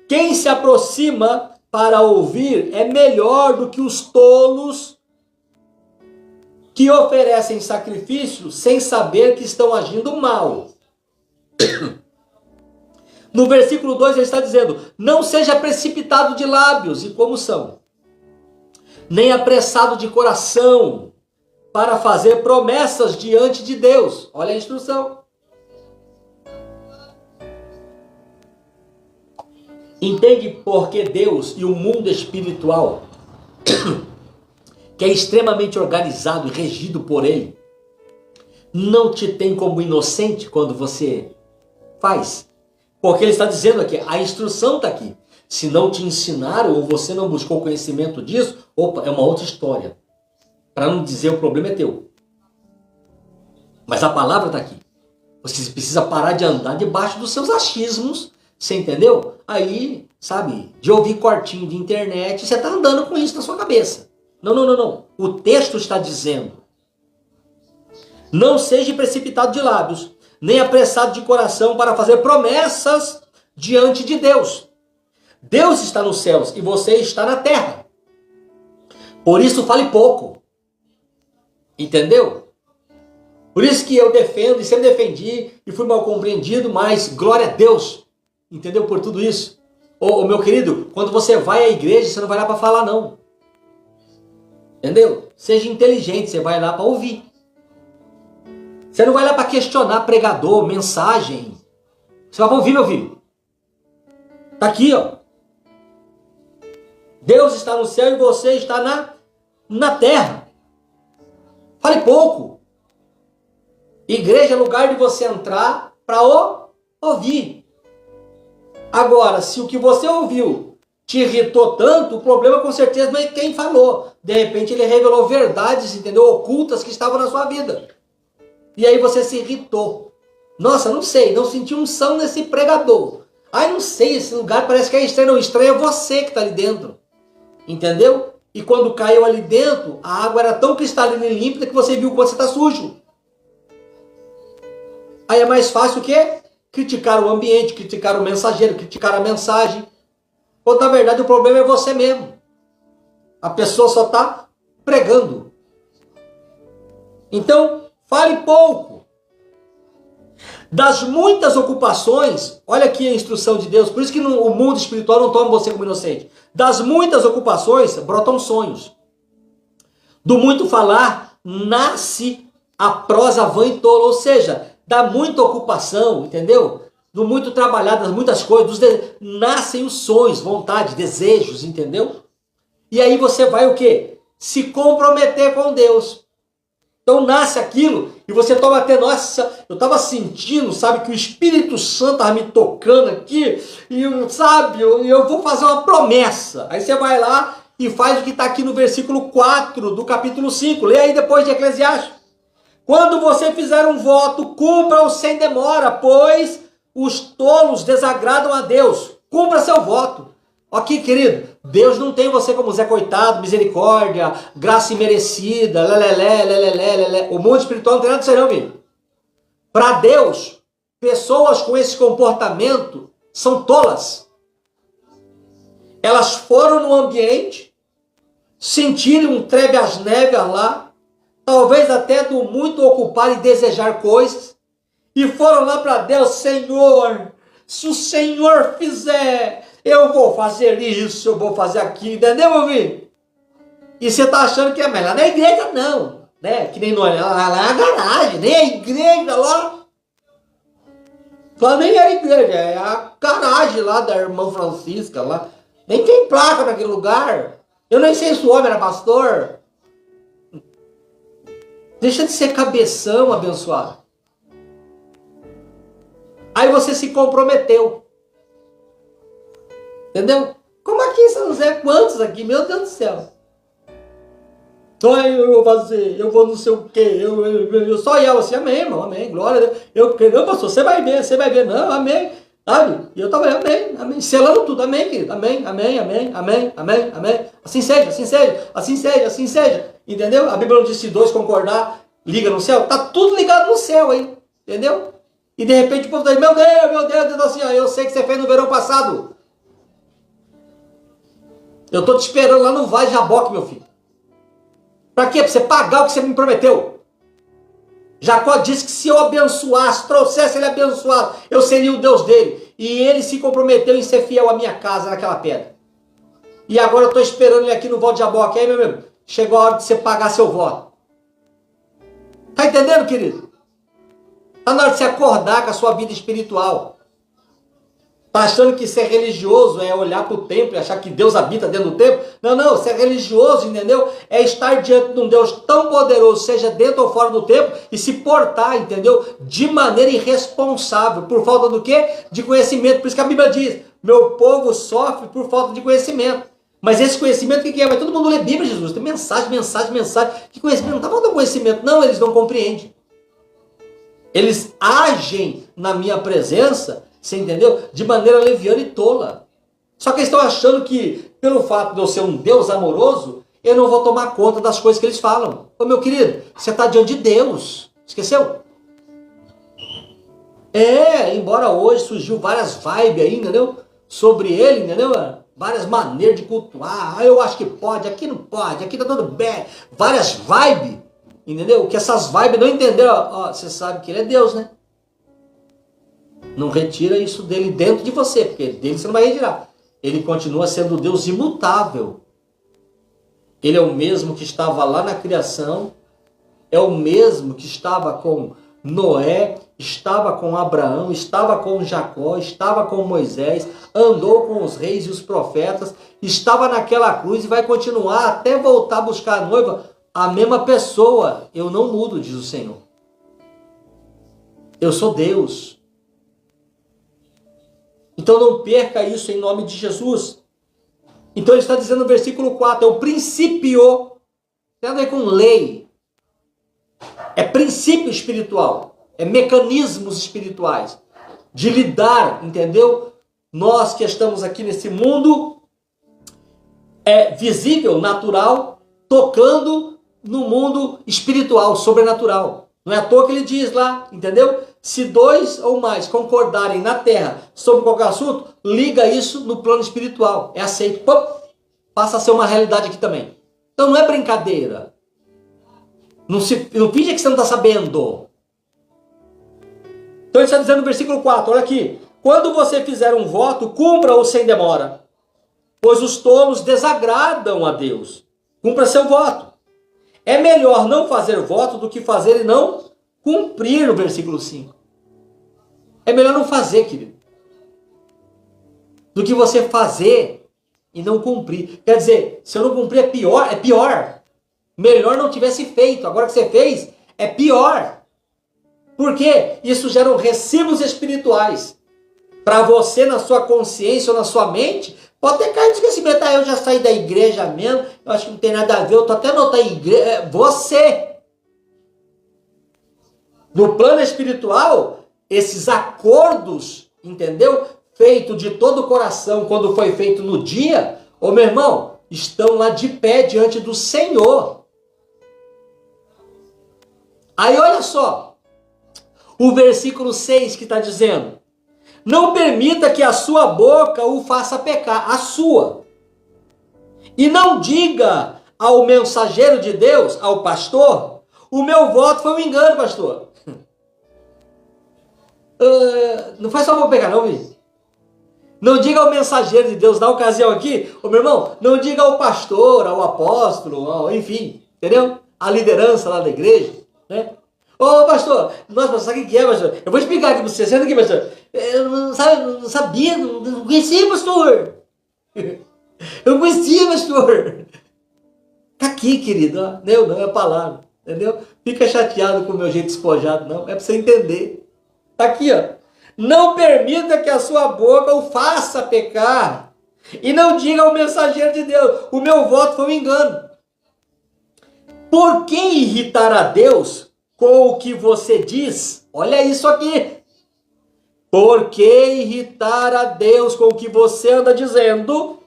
Quem se aproxima para ouvir é melhor do que os tolos que oferecem sacrifício sem saber que estão agindo mal. No versículo 2 ele está dizendo, não seja precipitado de lábios, e como são, nem apressado de coração, para fazer promessas diante de Deus. Olha a instrução. Entende por que Deus e o mundo espiritual, que é extremamente organizado e regido por Ele, não te tem como inocente quando você faz? Porque Ele está dizendo aqui, a instrução está aqui. Se não te ensinaram ou você não buscou conhecimento disso, opa, é uma outra história. Para não dizer o problema é teu. Mas a palavra está aqui. Você precisa parar de andar debaixo dos seus achismos. Você entendeu? Aí, sabe, de ouvir cortinho de internet, você está andando com isso na sua cabeça. Não, não, não, não. O texto está dizendo, não seja precipitado de lábios, nem apressado de coração para fazer promessas diante de Deus. Deus está nos céus e você está na terra. Por isso fale pouco. Entendeu? Por isso que eu defendo e sempre defendi e fui mal compreendido, mas glória a Deus. Entendeu? Por tudo isso. Ô, meu querido, quando você vai à igreja, você não vai lá para falar não. Entendeu? Seja inteligente, você vai lá para ouvir. Você não vai lá para questionar pregador, mensagem. Você vai para ouvir, meu filho. Tá aqui, ó. Deus está no céu e você está na terra. Fale pouco. Igreja é lugar de você entrar para ouvir. Agora, se o que você ouviu te irritou tanto, o problema com certeza não é quem falou. De repente ele revelou verdades, entendeu? Ocultas que estavam na sua vida. E aí você se irritou. Nossa, não sei, não senti unção nesse pregador. Ai, não sei, esse lugar parece que é estranho. Não, estranho é você que está ali dentro. Entendeu? E quando caiu ali dentro, a água era tão cristalina e límpida que você viu quando você está sujo. Aí é mais fácil o quê? Criticar o ambiente, criticar o mensageiro, criticar a mensagem. Quando na verdade o problema é você mesmo. A pessoa só está pregando. Então, fale pouco. Das muitas ocupações, olha aqui a instrução de Deus, por isso que o mundo espiritual não toma você como inocente. Das muitas ocupações, brotam sonhos. Do muito falar, nasce a prosa vã e tola, ou seja, da muita ocupação, entendeu? Do muito trabalhar, das muitas coisas, nascem os sonhos, vontade, desejos, entendeu? E aí você vai o quê? Se comprometer com Deus. Então nasce aquilo e você toma até, nossa, eu estava sentindo, sabe, que o Espírito Santo estava me tocando aqui, e sabe, eu vou fazer uma promessa. Aí você vai lá e faz o que está aqui no versículo 4 do capítulo 5. Lê aí depois de Eclesiastes. Quando você fizer um voto, cumpra-o sem demora, pois os tolos desagradam a Deus. Cumpra seu voto. Ok, querido, Deus não tem você como Zé Coitado, misericórdia, graça imerecida, lelé. O mundo espiritual não tem nada disso aí não, filho. Para Deus, pessoas com esse comportamento são tolas. Elas foram no ambiente, sentiram um treve às néveas lá, talvez até do muito ocupar e desejar coisas, e foram lá para Deus, Senhor, se o Senhor fizer, eu vou fazer isso, eu vou fazer aquilo, entendeu, meu filho? E você está achando que é melhor na igreja, não, né? Que nem nós, lá na garagem, nem a igreja lá. Lá nem a igreja, é a garagem lá da irmã Francisca lá. Nem tem placa naquele lugar. Eu nem sei se o homem era pastor. Deixa de ser cabeção, abençoado. Aí você se comprometeu. Entendeu? Como aqui em São José, quantos aqui? Meu Deus do céu. Eu vou fazer, eu vou não sei o quê. Eu só ia assim, amém, irmão, amém, glória a Deus. Eu creio, não, pastor, você vai ver, não, amém. Sabe? E eu estava, amém, selando tudo, amém, querido, amém. Assim seja. Entendeu? A Bíblia não diz se dois concordar, liga no céu. Tá tudo ligado no céu aí, entendeu? E de repente o povo tá dizendo, meu Deus, assim, ó, eu sei que você fez no verão passado. Eu tô te esperando lá no Vale Jaboque, meu filho. Para quê? Para você pagar o que você me prometeu. Jacó disse que se eu abençoasse, trouxesse ele abençoado, eu seria o Deus dele. E ele se comprometeu em ser fiel à minha casa naquela pedra. E agora eu estou esperando ele aqui no Vale Jaboque. Aí, meu amigo, chegou a hora de você pagar seu voto. Tá entendendo, querido? Está na hora de você acordar com a sua vida espiritual. Está achando que ser religioso é olhar para o templo e achar que Deus habita dentro do templo? Não, ser religioso, entendeu? É estar diante de um Deus tão poderoso, seja dentro ou fora do templo, e se portar, entendeu? De maneira irresponsável. Por falta do quê? De conhecimento. Por isso que a Bíblia diz, meu povo sofre por falta de conhecimento. Mas esse conhecimento, o que é? Vai todo mundo ler Bíblia, Jesus. Tem mensagem. Que conhecimento? Não está falando conhecimento. Não, eles não compreendem. Eles agem na minha presença, você entendeu? De maneira leviana e tola. Só que eles estão achando que, pelo fato de eu ser um Deus amoroso, eu não vou tomar conta das coisas que eles falam. Ô meu querido, você está diante de Deus. Esqueceu? Embora hoje surgiu várias vibes aí, entendeu? Sobre ele, entendeu? Várias maneiras de cultuar. Eu acho que pode, aqui não pode, aqui tá tudo bem. Várias vibes, entendeu? Que essas vibes não entenderam. Você sabe que ele é Deus, né? Não retira isso dele dentro de você, porque dele você não vai retirar. Ele continua sendo Deus imutável. Ele é o mesmo que estava lá na criação, é o mesmo que estava com Noé, estava com Abraão, estava com Jacó, estava com Moisés, andou com os reis e os profetas, estava naquela cruz e vai continuar até voltar a buscar a noiva. A mesma pessoa, eu não mudo, diz o Senhor. Eu sou Deus. Então não perca isso em nome de Jesus. Então ele está dizendo no versículo 4, é o princípio, tem a ver com lei, é princípio espiritual, é mecanismos espirituais, de lidar, entendeu? Nós que estamos aqui nesse mundo, é visível, natural, tocando no mundo espiritual, sobrenatural. Não é à toa que ele diz lá, entendeu? Se dois ou mais concordarem na terra sobre qualquer assunto, liga isso no plano espiritual. É aceito. Pum, passa a ser uma realidade aqui também. Então não é brincadeira. Não finge que você não está sabendo. Então ele está dizendo no versículo 4, olha aqui. Quando você fizer um voto, cumpra-o sem demora, pois os tolos desagradam a Deus. Cumpra seu voto. É melhor não fazer voto do que fazer e não cumprir, no versículo 5. É melhor não fazer, querido, do que você fazer e não cumprir. Quer dizer, se eu não cumprir é pior. Melhor não tivesse feito. Agora que você fez, é pior. Por quê? Isso gera recibos espirituais. Para você, na sua consciência ou na sua mente, pode ter caído de esquecimento. Eu já saí da igreja mesmo, eu acho que não tem nada a ver, eu estou até na outra igreja. Você! No plano espiritual, esses acordos, entendeu? Feito de todo o coração, quando foi feito no dia, ô meu irmão, estão lá de pé diante do Senhor. Aí olha só, o versículo 6 que está dizendo, não permita que a sua boca o faça pecar, a sua. E não diga ao mensageiro de Deus, ao pastor, o meu voto foi um engano, pastor. Não faz só para pegar não, filho. Não diga ao mensageiro de Deus, na ocasião aqui, ô meu irmão, não diga ao pastor, ao apóstolo, enfim, entendeu? A liderança lá da igreja, né? Ô pastor, nossa, sabe o que é, pastor? Eu vou explicar aqui para você, senta aqui, pastor. Eu não sabia, não conhecia, pastor. Eu não conhecia, pastor. Tá aqui, querido, ó. Não é a palavra, entendeu? Fica chateado com o meu jeito despojado, não, é para você entender. Tá aqui, ó. Não permita que a sua boca o faça pecar. E não diga ao mensageiro de Deus, o meu voto foi um engano. Por que irritar a Deus com o que você diz? Olha isso aqui. Por que irritar a Deus com o que você anda dizendo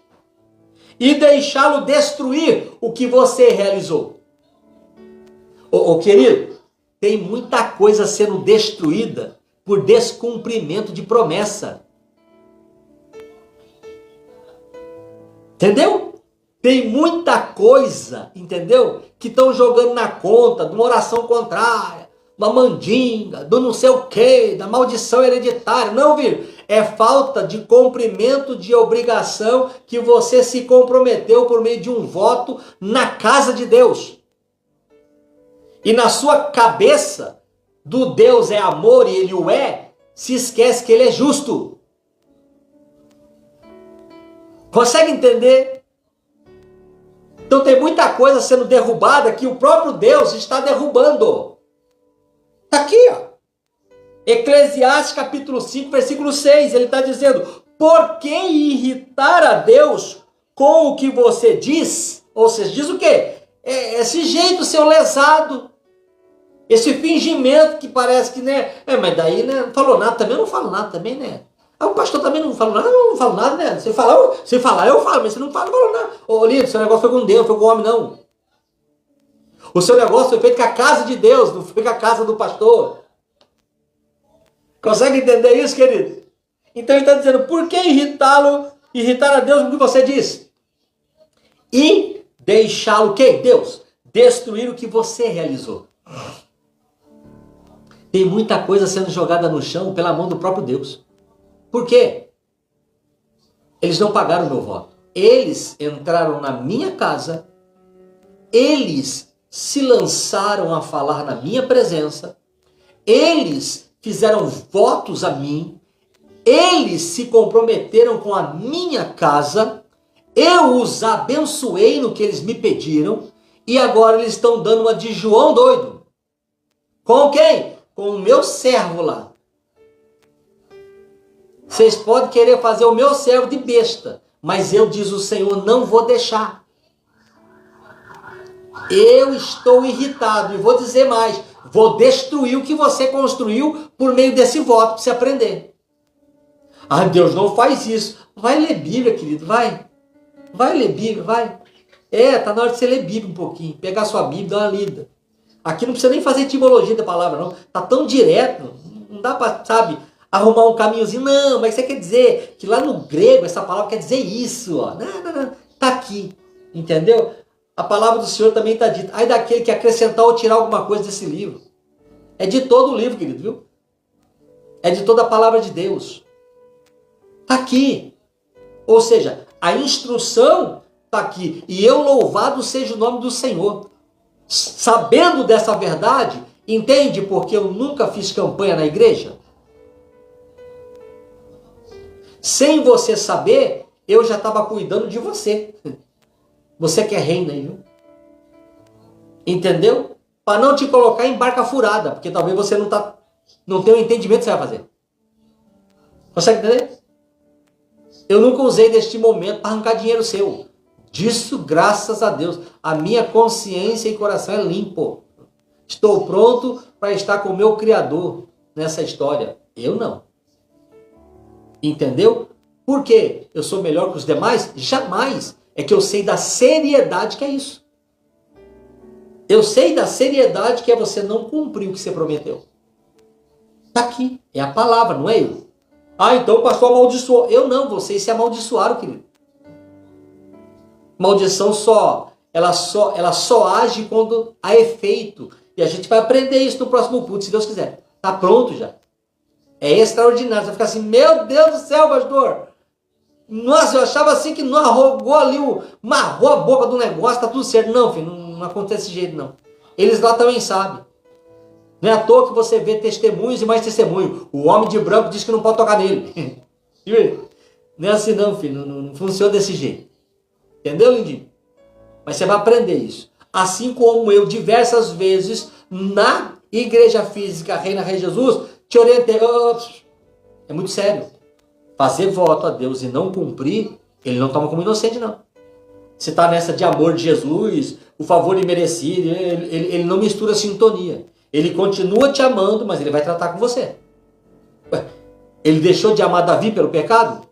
e deixá-lo destruir o que você realizou? Ô querido, tem muita coisa sendo destruída por descumprimento de promessa. Entendeu? Tem muita coisa, entendeu? Que estão jogando na conta de uma oração contrária, uma mandinga, do não sei o quê, da maldição hereditária. Não, viu? É falta de cumprimento de obrigação que você se comprometeu por meio de um voto na casa de Deus. E na sua cabeça, do Deus é amor e ele o é, se esquece que ele é justo. Consegue entender? Então tem muita coisa sendo derrubada que o próprio Deus está derrubando. Está aqui, ó. Eclesiastes capítulo 5, versículo 6, ele está dizendo, por que irritar a Deus com o que você diz? Ou seja, diz o quê? Esse jeito seu lesado, esse fingimento que parece que, né? Mas daí, né? Não falou nada também, eu não falo nada também, né? O pastor também não falou nada, eu não falo nada, né? Você falar, eu falo, mas você não fala, não falou nada. Ô, Lido, seu negócio foi com Deus, foi com o homem, não. O seu negócio foi feito com a casa de Deus, não foi com a casa do pastor. Consegue entender isso, querido? Então ele está dizendo, por que irritar a Deus com o que você diz? E deixá-lo, o quê? Deus, destruir o que você realizou. Tem muita coisa sendo jogada no chão pela mão do próprio Deus. Por quê? Eles não pagaram o meu voto. Eles entraram na minha casa, eles se lançaram a falar na minha presença, eles fizeram votos a mim, eles se comprometeram com a minha casa, eu os abençoei no que eles me pediram, e agora eles estão dando uma de João doido. Com quem? Com o meu servo lá. Vocês podem querer fazer o meu servo de besta, mas eu, diz o Senhor, não vou deixar. Eu estou irritado e vou dizer mais, vou destruir o que você construiu por meio desse voto para você aprender. Ah, Deus não faz isso. Vai ler Bíblia, querido, vai. Vai ler Bíblia, vai. Tá na hora de você ler Bíblia um pouquinho, pegar sua Bíblia e dar uma lida. Aqui não precisa nem fazer etimologia da palavra, não. Tá tão direto, não dá para, sabe, arrumar um caminhozinho. Não, mas você quer dizer que lá no grego essa palavra quer dizer isso, ó. Não. Tá aqui, entendeu? A palavra do Senhor também está dita. Ai daquele que acrescentar ou tirar alguma coisa desse livro. É de todo o livro, querido, viu? É de toda a palavra de Deus. Está aqui. Ou seja, a instrução está aqui. E eu louvado seja o nome do Senhor. Sabendo dessa verdade, entende porque eu nunca fiz campanha na igreja? Sem você saber, eu já estava cuidando de você. Você que é reina aí, viu? Entendeu? Para não te colocar em barca furada, porque talvez você não tenha o entendimento que você vai fazer. Consegue entender? Eu nunca usei deste momento para arrancar dinheiro seu. Disso, graças a Deus, a minha consciência e coração é limpo. Estou pronto para estar com o meu Criador nessa história. Eu não. Entendeu? Por quê? Eu sou melhor que os demais? Jamais. É que eu sei da seriedade que é isso. Eu sei da seriedade que é você não cumprir o que você prometeu. Está aqui. É a palavra, não é eu. Ah, então o pastor amaldiçoou. Eu não, vocês se amaldiçoaram, querido. Maldição ela só age quando há efeito. E a gente vai aprender isso no próximo culto, se Deus quiser. Está pronto já. É extraordinário. Você vai ficar assim, meu Deus do céu, pastor. Nossa, eu achava assim que não arrogou ali, marrou a boca do negócio, tá tudo certo. Não, filho, não acontece desse jeito, não. Eles lá também sabem. Não é à toa que você vê testemunhos e mais testemunho. O homem de branco diz que não pode tocar nele. Não é assim não, filho. Não funciona desse jeito. Entendeu, lindinho? Mas você vai aprender isso. Assim como eu, diversas vezes, na igreja física Reina Rei Jesus, te orientei. É muito sério. Fazer voto a Deus e não cumprir, ele não toma como inocente, não. Você está nessa de amor de Jesus, o favor imerecido, ele não mistura sintonia. Ele continua te amando, mas ele vai tratar com você. Ué, ele deixou de amar Davi pelo pecado?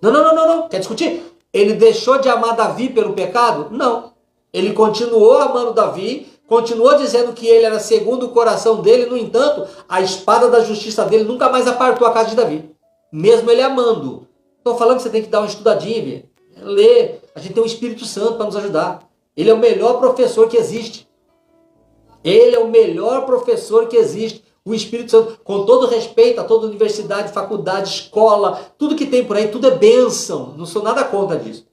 Não. Quer discutir? Ele deixou de amar Davi pelo pecado? Não. Ele continuou amando Davi, continuou dizendo que ele era segundo o coração dele, no entanto, a espada da justiça dele nunca mais apartou a casa de Davi. Mesmo ele amando. Estou falando que você tem que dar uma estudadinha, ler. A gente tem o Espírito Santo para nos ajudar. Ele é o melhor professor que existe. Ele é o melhor professor que existe. O Espírito Santo, com todo respeito a toda universidade, faculdade, escola, tudo que tem por aí, tudo é bênção. Não sou nada contra disso.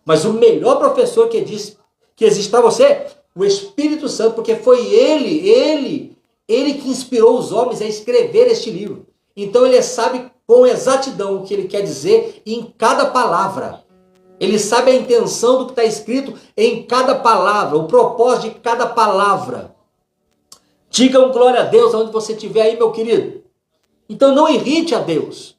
Mas o melhor professor que existe para você, o Espírito Santo, porque foi ele que inspirou os homens a escrever este livro. Então ele sabe com exatidão o que ele quer dizer em cada palavra. Ele sabe a intenção do que está escrito em cada palavra, o propósito de cada palavra. Digam glória a Deus onde você estiver aí, meu querido. Então não irrite a Deus.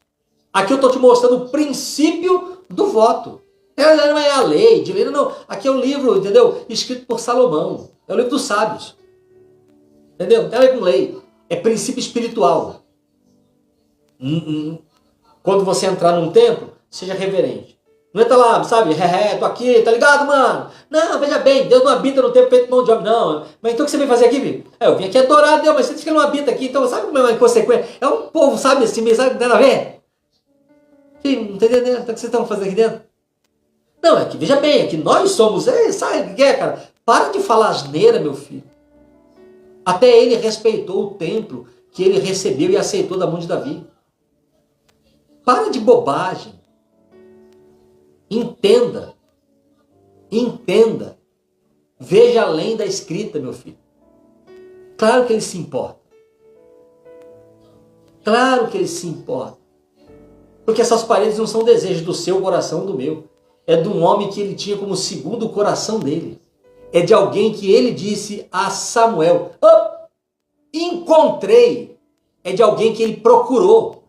Aqui eu estou te mostrando o princípio do voto. Não é a lei, de lei, não. Aqui é um livro, entendeu? Escrito por Salomão. É o livro dos sábios. Entendeu? Não tem a ver com lei. É princípio espiritual. Quando você entrar num templo, seja reverente. Não entra lá, sabe? Tô aqui, tá ligado, mano? Não, veja bem, Deus não habita no templo feito de mão de homem, não. Mas então o que você vem fazer aqui, filho? Eu vim aqui adorar a Deus, mas você diz que ele não habita aqui, então sabe como é uma consequência? É um povo, sabe, assim, sabe, não tem nada a ver? Filho, não tá entendendo? O que vocês estão fazendo aqui dentro? Não, é que, veja bem, é que nós somos, sabe o que é, cara? Para de falar asneira, meu filho. Até ele respeitou o templo que ele recebeu e aceitou da mão de Davi. Para de bobagem. Entenda. Entenda. Veja além da escrita, meu filho. Claro que ele se importa. Claro que ele se importa. Porque essas paredes não são desejos do seu coração ou do meu. É de um homem que ele tinha como segundo coração dele. É de alguém que ele disse a Samuel: oh, encontrei. É de alguém que ele procurou.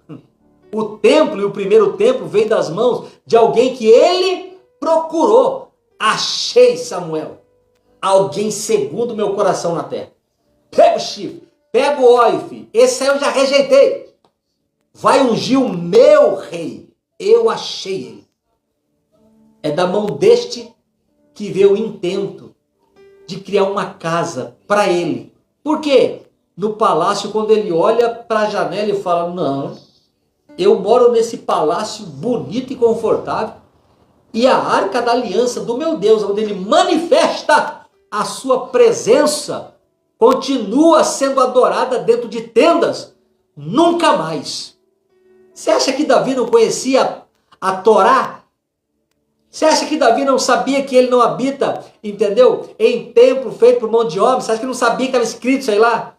O templo e o primeiro templo veio das mãos de alguém que ele procurou. Achei, Samuel, alguém segundo o meu coração na terra. Pega o chifre, pega o óleo, filho. Esse aí eu já rejeitei. Vai ungir o meu rei. Eu achei ele. É da mão deste que veio o intento de criar uma casa para ele. Por quê? No palácio, quando ele olha para a janela e fala: não, eu moro nesse palácio bonito e confortável, e a arca da aliança do meu Deus, onde ele manifesta a sua presença, continua sendo adorada dentro de tendas, nunca mais. Você acha que Davi não conhecia a Torá? Você acha que Davi não sabia que ele não habita, entendeu, em templo feito por mão de homem? Você acha que não sabia que estava escrito isso aí lá?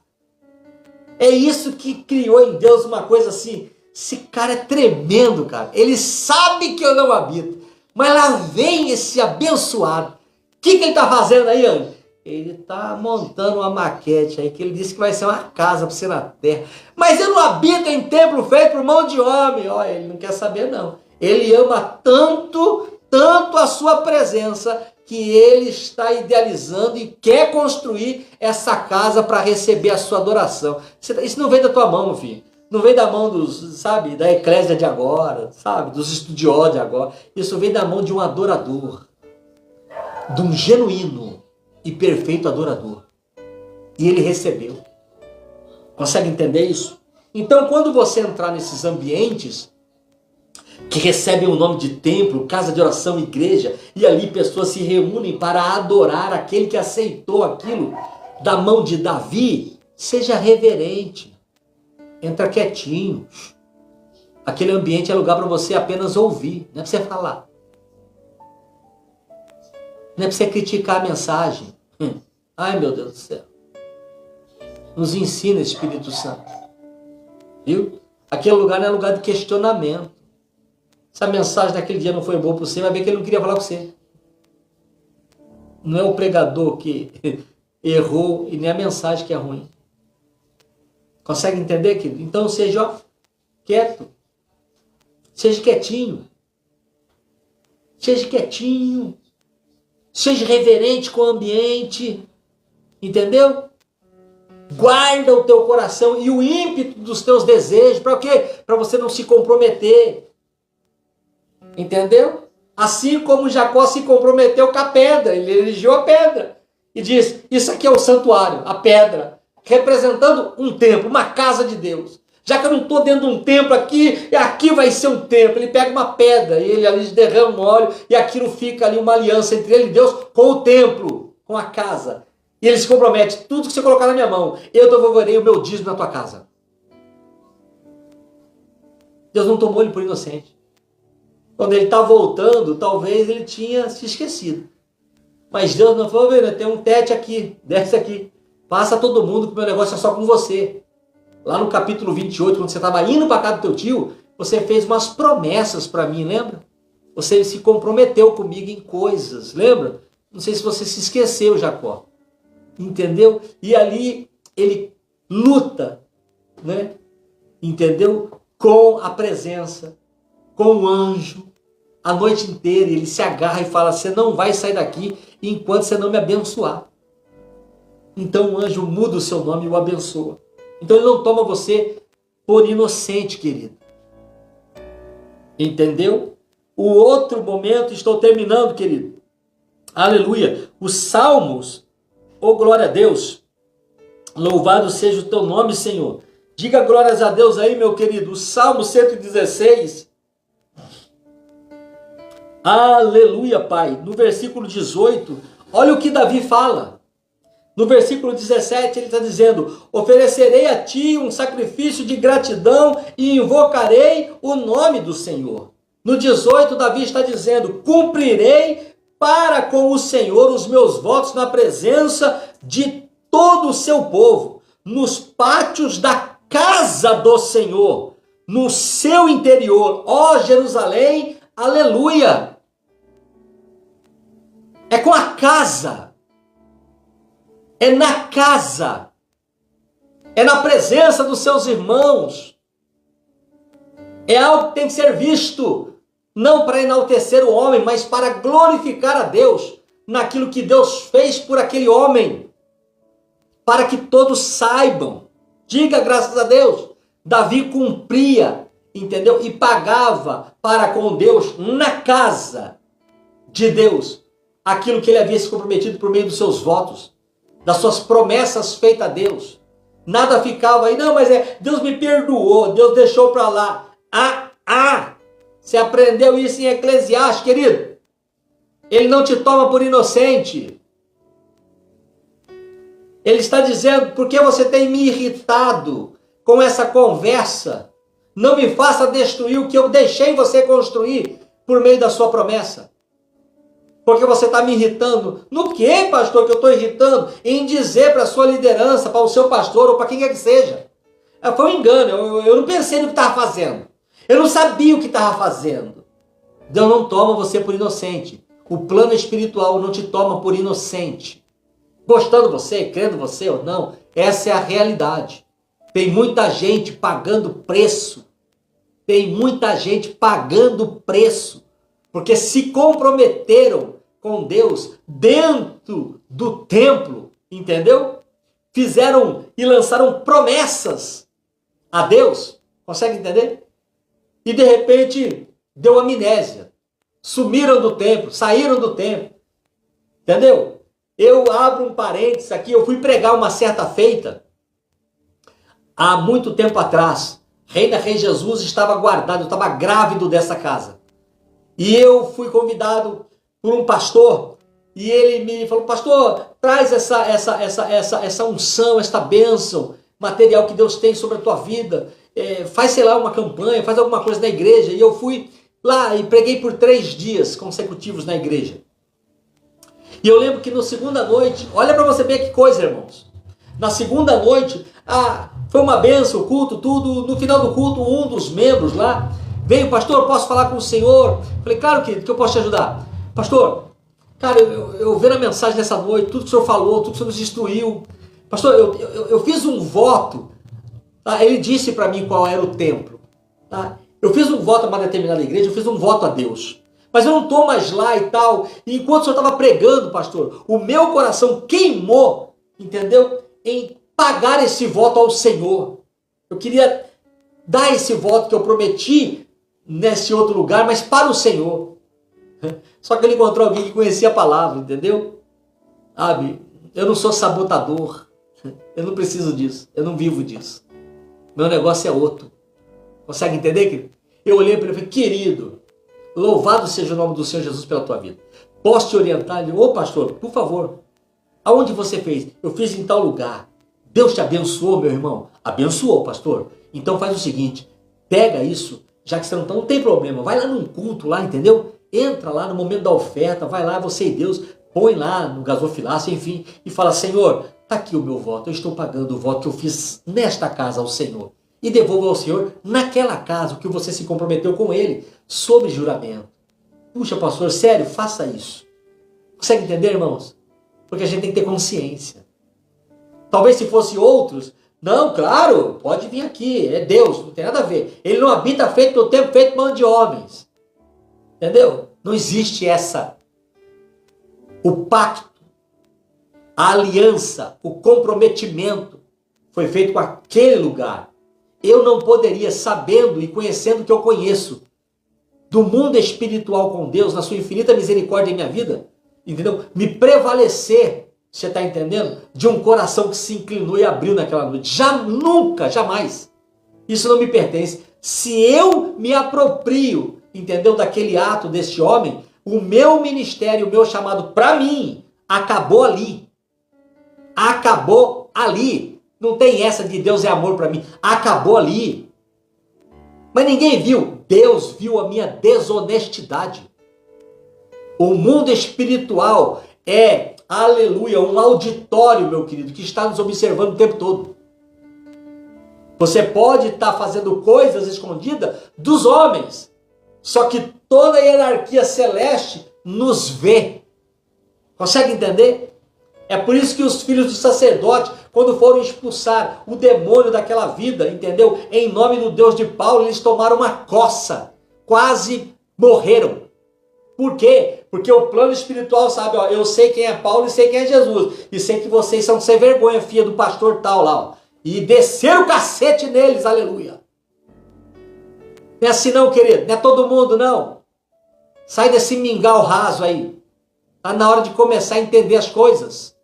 É isso que criou em Deus uma coisa assim. Esse cara é tremendo, cara. Ele sabe que eu não habito. Mas lá vem esse abençoado. O que ele está fazendo aí, Anjo? Ele está montando uma maquete aí, que ele disse que vai ser uma casa para você na terra. Mas eu não habito em templo feito por mão de homem. Olha, ele não quer saber, não. Ele ama tanto a sua presença, que ele está idealizando e quer construir essa casa para receber a sua adoração. Isso não vem da tua mão, meu filho. Não vem da mão dos, sabe, da eclésia de agora, sabe, dos estudiosos de agora. Isso vem da mão de um adorador, de um genuíno e perfeito adorador. E ele recebeu. Consegue entender isso? Então, quando você entrar nesses ambientes que recebem o nome de templo, casa de oração, igreja, e ali pessoas se reúnem para adorar aquele que aceitou aquilo da mão de Davi, seja reverente, entra quietinho. Aquele ambiente é lugar para você apenas ouvir, não é para você falar. Não é para você criticar a mensagem. Ai, meu Deus do céu. Nos ensina, Espírito Santo. Viu? Aquele lugar não é lugar de questionamento. Se a mensagem daquele dia não foi boa para você, vai ver que ele não queria falar com você. Não é o pregador que errou e nem a mensagem que é ruim. Consegue entender, querido? Então seja quieto. Seja quietinho. Seja quietinho. Seja reverente com o ambiente. Entendeu? Guarda o teu coração e o ímpeto dos teus desejos. Para quê? Para você não se comprometer. Entendeu? Assim como Jacó se comprometeu com a pedra, ele erigiu a pedra e diz: isso aqui é o santuário, a pedra, representando um templo, uma casa de Deus. Já que eu não estou dentro de um templo aqui, aqui vai ser um templo. Ele pega uma pedra e ele ali derrama um óleo e aquilo fica ali uma aliança entre ele e Deus com o templo, com a casa. E ele se compromete: tudo que você colocar na minha mão, eu devolverei o meu dízimo na tua casa. Deus não tomou ele por inocente. Quando ele está voltando, talvez ele tinha se esquecido. Mas Deus não falou: vendo, tem um tete aqui, desce aqui. Passa todo mundo que o meu negócio é só com você. Lá no capítulo 28, quando você estava indo para casa do teu tio, você fez umas promessas para mim, lembra? Você se comprometeu comigo em coisas, lembra? Não sei se você se esqueceu, Jacó. Entendeu? E ali ele luta, né? Entendeu? Com a presença, com o anjo, a noite inteira. Ele se agarra e fala: você não vai sair daqui enquanto você não me abençoar. Então o anjo muda o seu nome e o abençoa. Então ele não toma você por inocente, querido. Entendeu? O outro momento, estou terminando, querido. Aleluia. Os salmos, oh glória a Deus. Louvado seja o teu nome, Senhor. Diga glórias a Deus aí, meu querido. O Salmo 116. Aleluia, Pai. No versículo 18, olha o que Davi fala. No versículo 17 ele está dizendo: oferecerei a ti um sacrifício de gratidão e invocarei o nome do Senhor. No 18, Davi está dizendo: cumprirei para com o Senhor os meus votos na presença de todo o seu povo, nos pátios da casa do Senhor, no seu interior, ó Jerusalém, aleluia. É com a casa, é na casa, é na presença dos seus irmãos. É algo que tem que ser visto, não para enaltecer o homem, mas para glorificar a Deus naquilo que Deus fez por aquele homem, para que todos saibam. Diga graças a Deus, Davi cumpria, entendeu? E pagava para com Deus na casa de Deus aquilo que ele havia se comprometido por meio dos seus votos, das suas promessas feitas a Deus. Nada ficava aí, não, mas Deus me perdoou, Deus deixou para lá. Você aprendeu isso em Eclesiastes, querido? Ele não te toma por inocente. Ele está dizendo: porque você tem me irritado com essa conversa? Não me faça destruir o que eu deixei você construir por meio da sua promessa. Porque você está me irritando. No que, pastor, que eu estou irritando? Em dizer para a sua liderança, para o seu pastor ou para quem quer que seja. Foi um engano, eu não pensei no que estava fazendo. Eu não sabia o que estava fazendo. Deus não toma você por inocente. O plano espiritual não te toma por inocente. Gostando você, crendo você ou não, essa é a realidade. Tem muita gente pagando preço. Tem muita gente pagando preço. Porque se comprometeram com Deus dentro do templo, entendeu? Fizeram e lançaram promessas a Deus. Consegue entender? E de repente deu amnésia. Sumiram do templo, saíram do templo. Entendeu? Eu abro um parênteses aqui, eu fui pregar uma certa feita, há muito tempo atrás. Rei Jesus estava guardado, eu estava grávido dessa casa. E eu fui convidado por um pastor, e ele me falou: pastor, traz essa unção, esta bênção, material que Deus tem sobre a tua vida. Faz, sei lá, uma campanha, faz alguma coisa na igreja. E eu fui lá e preguei por 3 dias consecutivos na igreja. E eu lembro que na segunda noite, olha para você ver que coisa, irmãos. Na segunda noite, foi uma bênção, o culto, tudo. No final do culto, um dos membros lá veio: pastor, posso falar com o senhor? Falei: claro, querido, que eu posso te ajudar. Pastor, cara, eu vendo a mensagem dessa noite, tudo que o senhor falou, tudo que o senhor nos instruiu. Pastor, eu fiz um voto. Tá? Ele disse para mim qual era o templo. Tá? Eu fiz um voto a uma determinada igreja, eu fiz um voto a Deus. Mas eu não estou mais lá e tal. E enquanto o senhor estava pregando, pastor, o meu coração queimou, entendeu? Em pagar esse voto ao Senhor. Eu queria dar esse voto que eu prometi nesse outro lugar, mas para o Senhor. Só que ele encontrou alguém que conhecia a palavra, entendeu? Sabe? Eu não sou sabotador. Eu não preciso disso. Eu não vivo disso. Meu negócio é outro. Consegue entender, querido? Eu olhei para ele e falei: querido, louvado seja o nome do Senhor Jesus pela tua vida. Posso te orientar? Ele: ô pastor, por favor, aonde você fez? Eu fiz em tal lugar. Deus te abençoou, meu irmão? Abençoou, pastor. Então faz o seguinte, pega isso, já que você não tem problema, vai lá num culto lá, entendeu? Entra lá no momento da oferta, vai lá, você e Deus, põe lá no gasofilácio, enfim, e fala: Senhor, está aqui o meu voto, eu estou pagando o voto que eu fiz nesta casa ao Senhor. E devolva ao Senhor naquela casa o que você se comprometeu com Ele, sob juramento. Puxa, pastor, sério, faça isso. Consegue entender, irmãos? Porque a gente tem que ter consciência. Talvez se fosse outros, não, claro, pode vir aqui, é Deus, não tem nada a ver. Ele não habita feito no tempo, feito mão de homens. Entendeu? Não existe essa. O pacto, a aliança, o comprometimento foi feito com aquele lugar. Eu não poderia, sabendo e conhecendo o que eu conheço do mundo espiritual com Deus, na sua infinita misericórdia em minha vida, entendeu? Me prevalecer, você está entendendo? De um coração que se inclinou e abriu naquela noite. Nunca, jamais. Isso não me pertence. Se eu me aproprio, entendeu, daquele ato deste homem, o meu ministério, o meu chamado para mim, acabou ali. Acabou ali. Não tem essa de Deus é amor para mim. Acabou ali. Mas ninguém viu. Deus viu a minha desonestidade. O mundo espiritual é, aleluia, um auditório, meu querido, que está nos observando o tempo todo. Você pode estar fazendo coisas escondidas dos homens, só que toda a hierarquia celeste nos vê. Consegue entender? É por isso que os filhos do sacerdote, quando foram expulsar o demônio daquela vida, entendeu? Em nome do Deus de Paulo, eles tomaram uma coça, quase morreram. Por quê? Porque o plano espiritual sabe, ó, eu sei quem é Paulo e sei quem é Jesus, e sei que vocês são sem vergonha, filha do pastor tal lá, ó. E desceram o cacete neles, aleluia. Não é assim não, querido, não é todo mundo não. Sai desse mingau raso aí. Está na hora de começar a entender as coisas.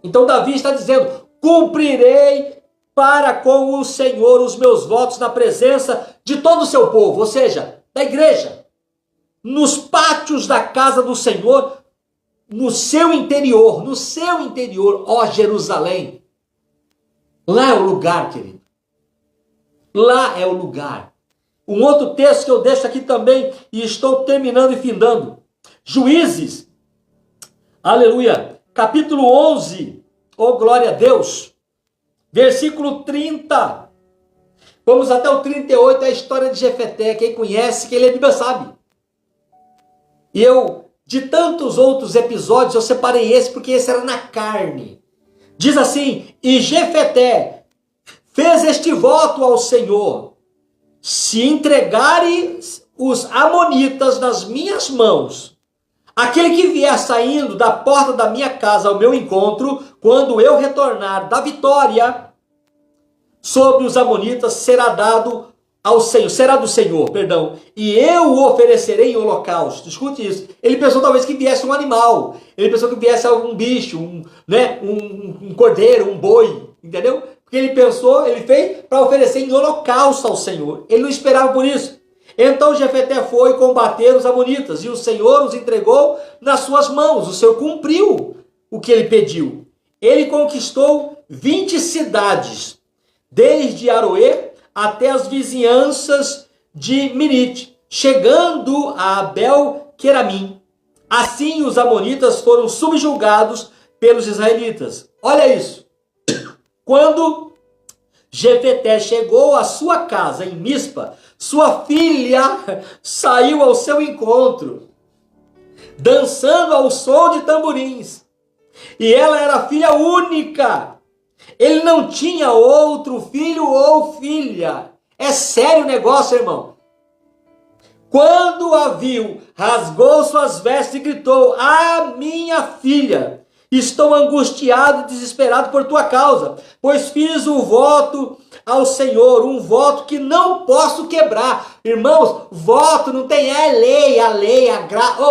Então Davi está dizendo, cumprirei para com o Senhor os meus votos na presença de todo o seu povo, ou seja, da igreja, nos pátios da casa do Senhor, no seu interior, ó Jerusalém. Lá é o lugar, querido. Lá é o lugar. Um outro texto que eu deixo aqui também, e estou terminando e findando. Juízes, aleluia, capítulo 11, oh glória a Deus, versículo 30, vamos até o 38, é a história de Jefeté, quem conhece, quem lê a Bíblia sabe. E eu, de tantos outros episódios, eu separei esse, porque esse era na carne. Diz assim, e Jefeté fez este voto ao Senhor, se entregares os amonitas nas minhas mãos, aquele que vier saindo da porta da minha casa ao meu encontro, quando eu retornar da vitória sobre os amonitas, será do Senhor, e eu o oferecerei em holocausto. Escute isso. Ele pensou talvez que viesse um animal, ele pensou que viesse algum bicho, um cordeiro, um boi, entendeu? Porque ele fez para oferecer em holocausto ao Senhor. Ele não esperava por isso. Então Jefeté foi combater os amonitas, e o Senhor os entregou nas suas mãos. O Senhor cumpriu o que ele pediu. Ele conquistou 20 cidades, desde Aroê até as vizinhanças de Minite, chegando a Abel-Queramim. Assim os amonitas foram subjugados pelos israelitas. Olha isso. Quando Jefeté chegou à sua casa em Mispa, sua filha saiu ao seu encontro, dançando ao som de tamborins. E ela era filha única. Ele não tinha outro filho ou filha. É sério o negócio, irmão. Quando a viu, rasgou suas vestes e gritou, minha filha, estou angustiado e desesperado por tua causa, pois fiz um voto ao Senhor, um voto que não posso quebrar. Irmãos, voto não tem, a lei, a graça.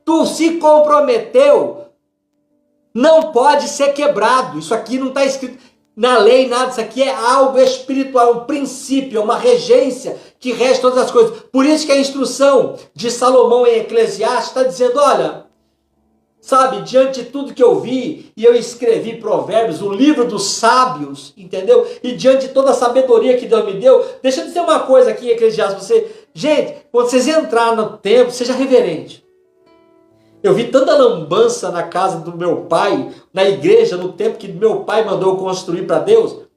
Tu se comprometeu, não pode ser quebrado. Isso aqui não está escrito na lei, nada. Isso aqui é algo espiritual, um princípio, é uma regência que rege todas as coisas. Por isso que a instrução de Salomão em Eclesiastes está dizendo, olha, sabe, diante de tudo que eu vi, e eu escrevi Provérbios, o livro dos sábios, entendeu? E diante de toda a sabedoria que Deus me deu, deixa eu dizer uma coisa aqui em Eclesiastes, gente, quando vocês entrarem no templo, seja reverente. Eu vi tanta lambança na casa do meu pai, na igreja, no tempo que meu pai mandou construir para Deus.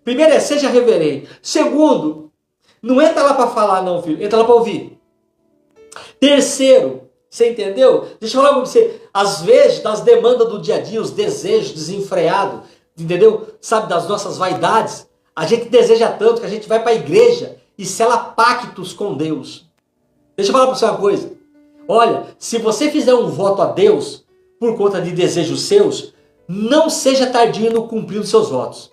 Primeiro seja reverente. Segundo, não entra lá para falar não, filho, entra lá para ouvir. Terceiro, você entendeu? Deixa eu falar com você, às vezes, das demandas do dia a dia, os desejos desenfreados, entendeu? Sabe, das nossas vaidades, a gente deseja tanto que a gente vai para a igreja e sela pactos com Deus. Deixa eu falar para você uma coisa. Olha, se você fizer um voto a Deus por conta de desejos seus, não seja tardio no cumprir os seus votos.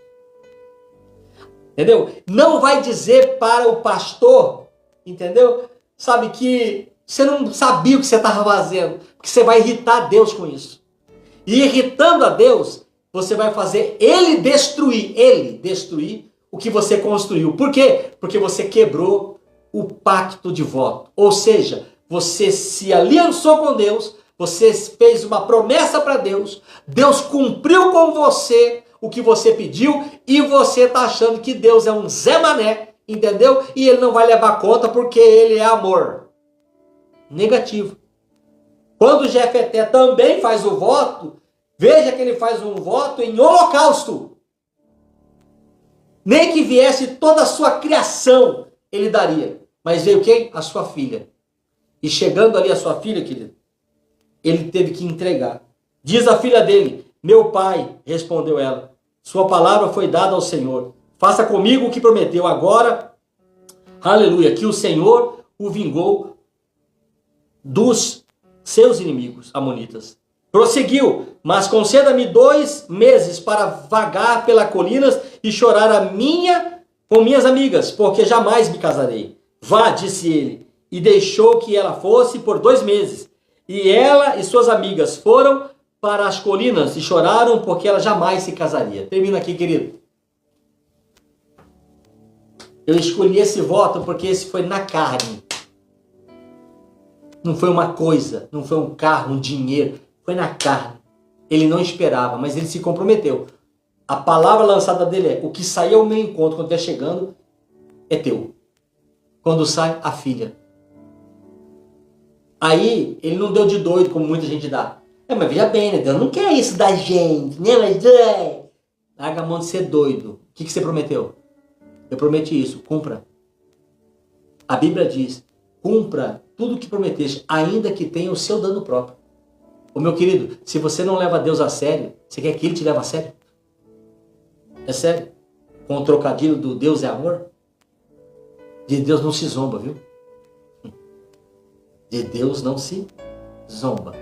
Entendeu? Não vai dizer para o pastor, entendeu? Sabe que você não sabia o que você estava fazendo, porque você vai irritar Deus com isso. E irritando a Deus, você vai fazer ele destruir o que você construiu. Por quê? Porque você quebrou o pacto de voto. Ou seja, você se aliançou com Deus, você fez uma promessa para Deus, Deus cumpriu com você o que você pediu, e você está achando que Deus é um Zé Mané, entendeu? E ele não vai levar conta porque ele é amor. Negativo. Quando Jefeté também faz o voto, veja que ele faz um voto em holocausto. Nem que viesse toda a sua criação, ele daria. Mas veio quem? A sua filha. E chegando ali a sua filha, querido, ele teve que entregar. Diz a filha dele: meu pai, respondeu ela, sua palavra foi dada ao Senhor. Faça comigo o que prometeu. Agora, aleluia, que o Senhor o vingou dos seus inimigos amonitas. Prosseguiu: mas conceda-me 2 meses para vagar pelas colinas e chorar com minhas amigas, porque jamais me casarei. Vá, disse ele, e deixou que ela fosse por 2 meses. E ela e suas amigas foram para as colinas e choraram, porque ela jamais se casaria. Termino aqui, querido. Eu escolhi esse voto porque esse foi na carne. Não foi uma coisa, não foi um carro, um dinheiro, foi na carne. Ele não esperava, mas ele se comprometeu. A palavra lançada dele é: o que sair ao meu encontro quando estiver chegando é teu. Quando sai, a filha. Aí, ele não deu de doido, como muita gente dá. Mas veja bem, né? Deus não quer isso da gente, né? Mas larga a mão de ser doido. O que você prometeu? Eu prometi isso, cumpra. A Bíblia diz: cumpra tudo o que prometeste, ainda que tenha o seu dano próprio. Ô meu querido, se você não leva Deus a sério, você quer que Ele te leve a sério? É sério? Com o trocadilho do Deus é amor? De Deus não se zomba, viu? De Deus não se zomba.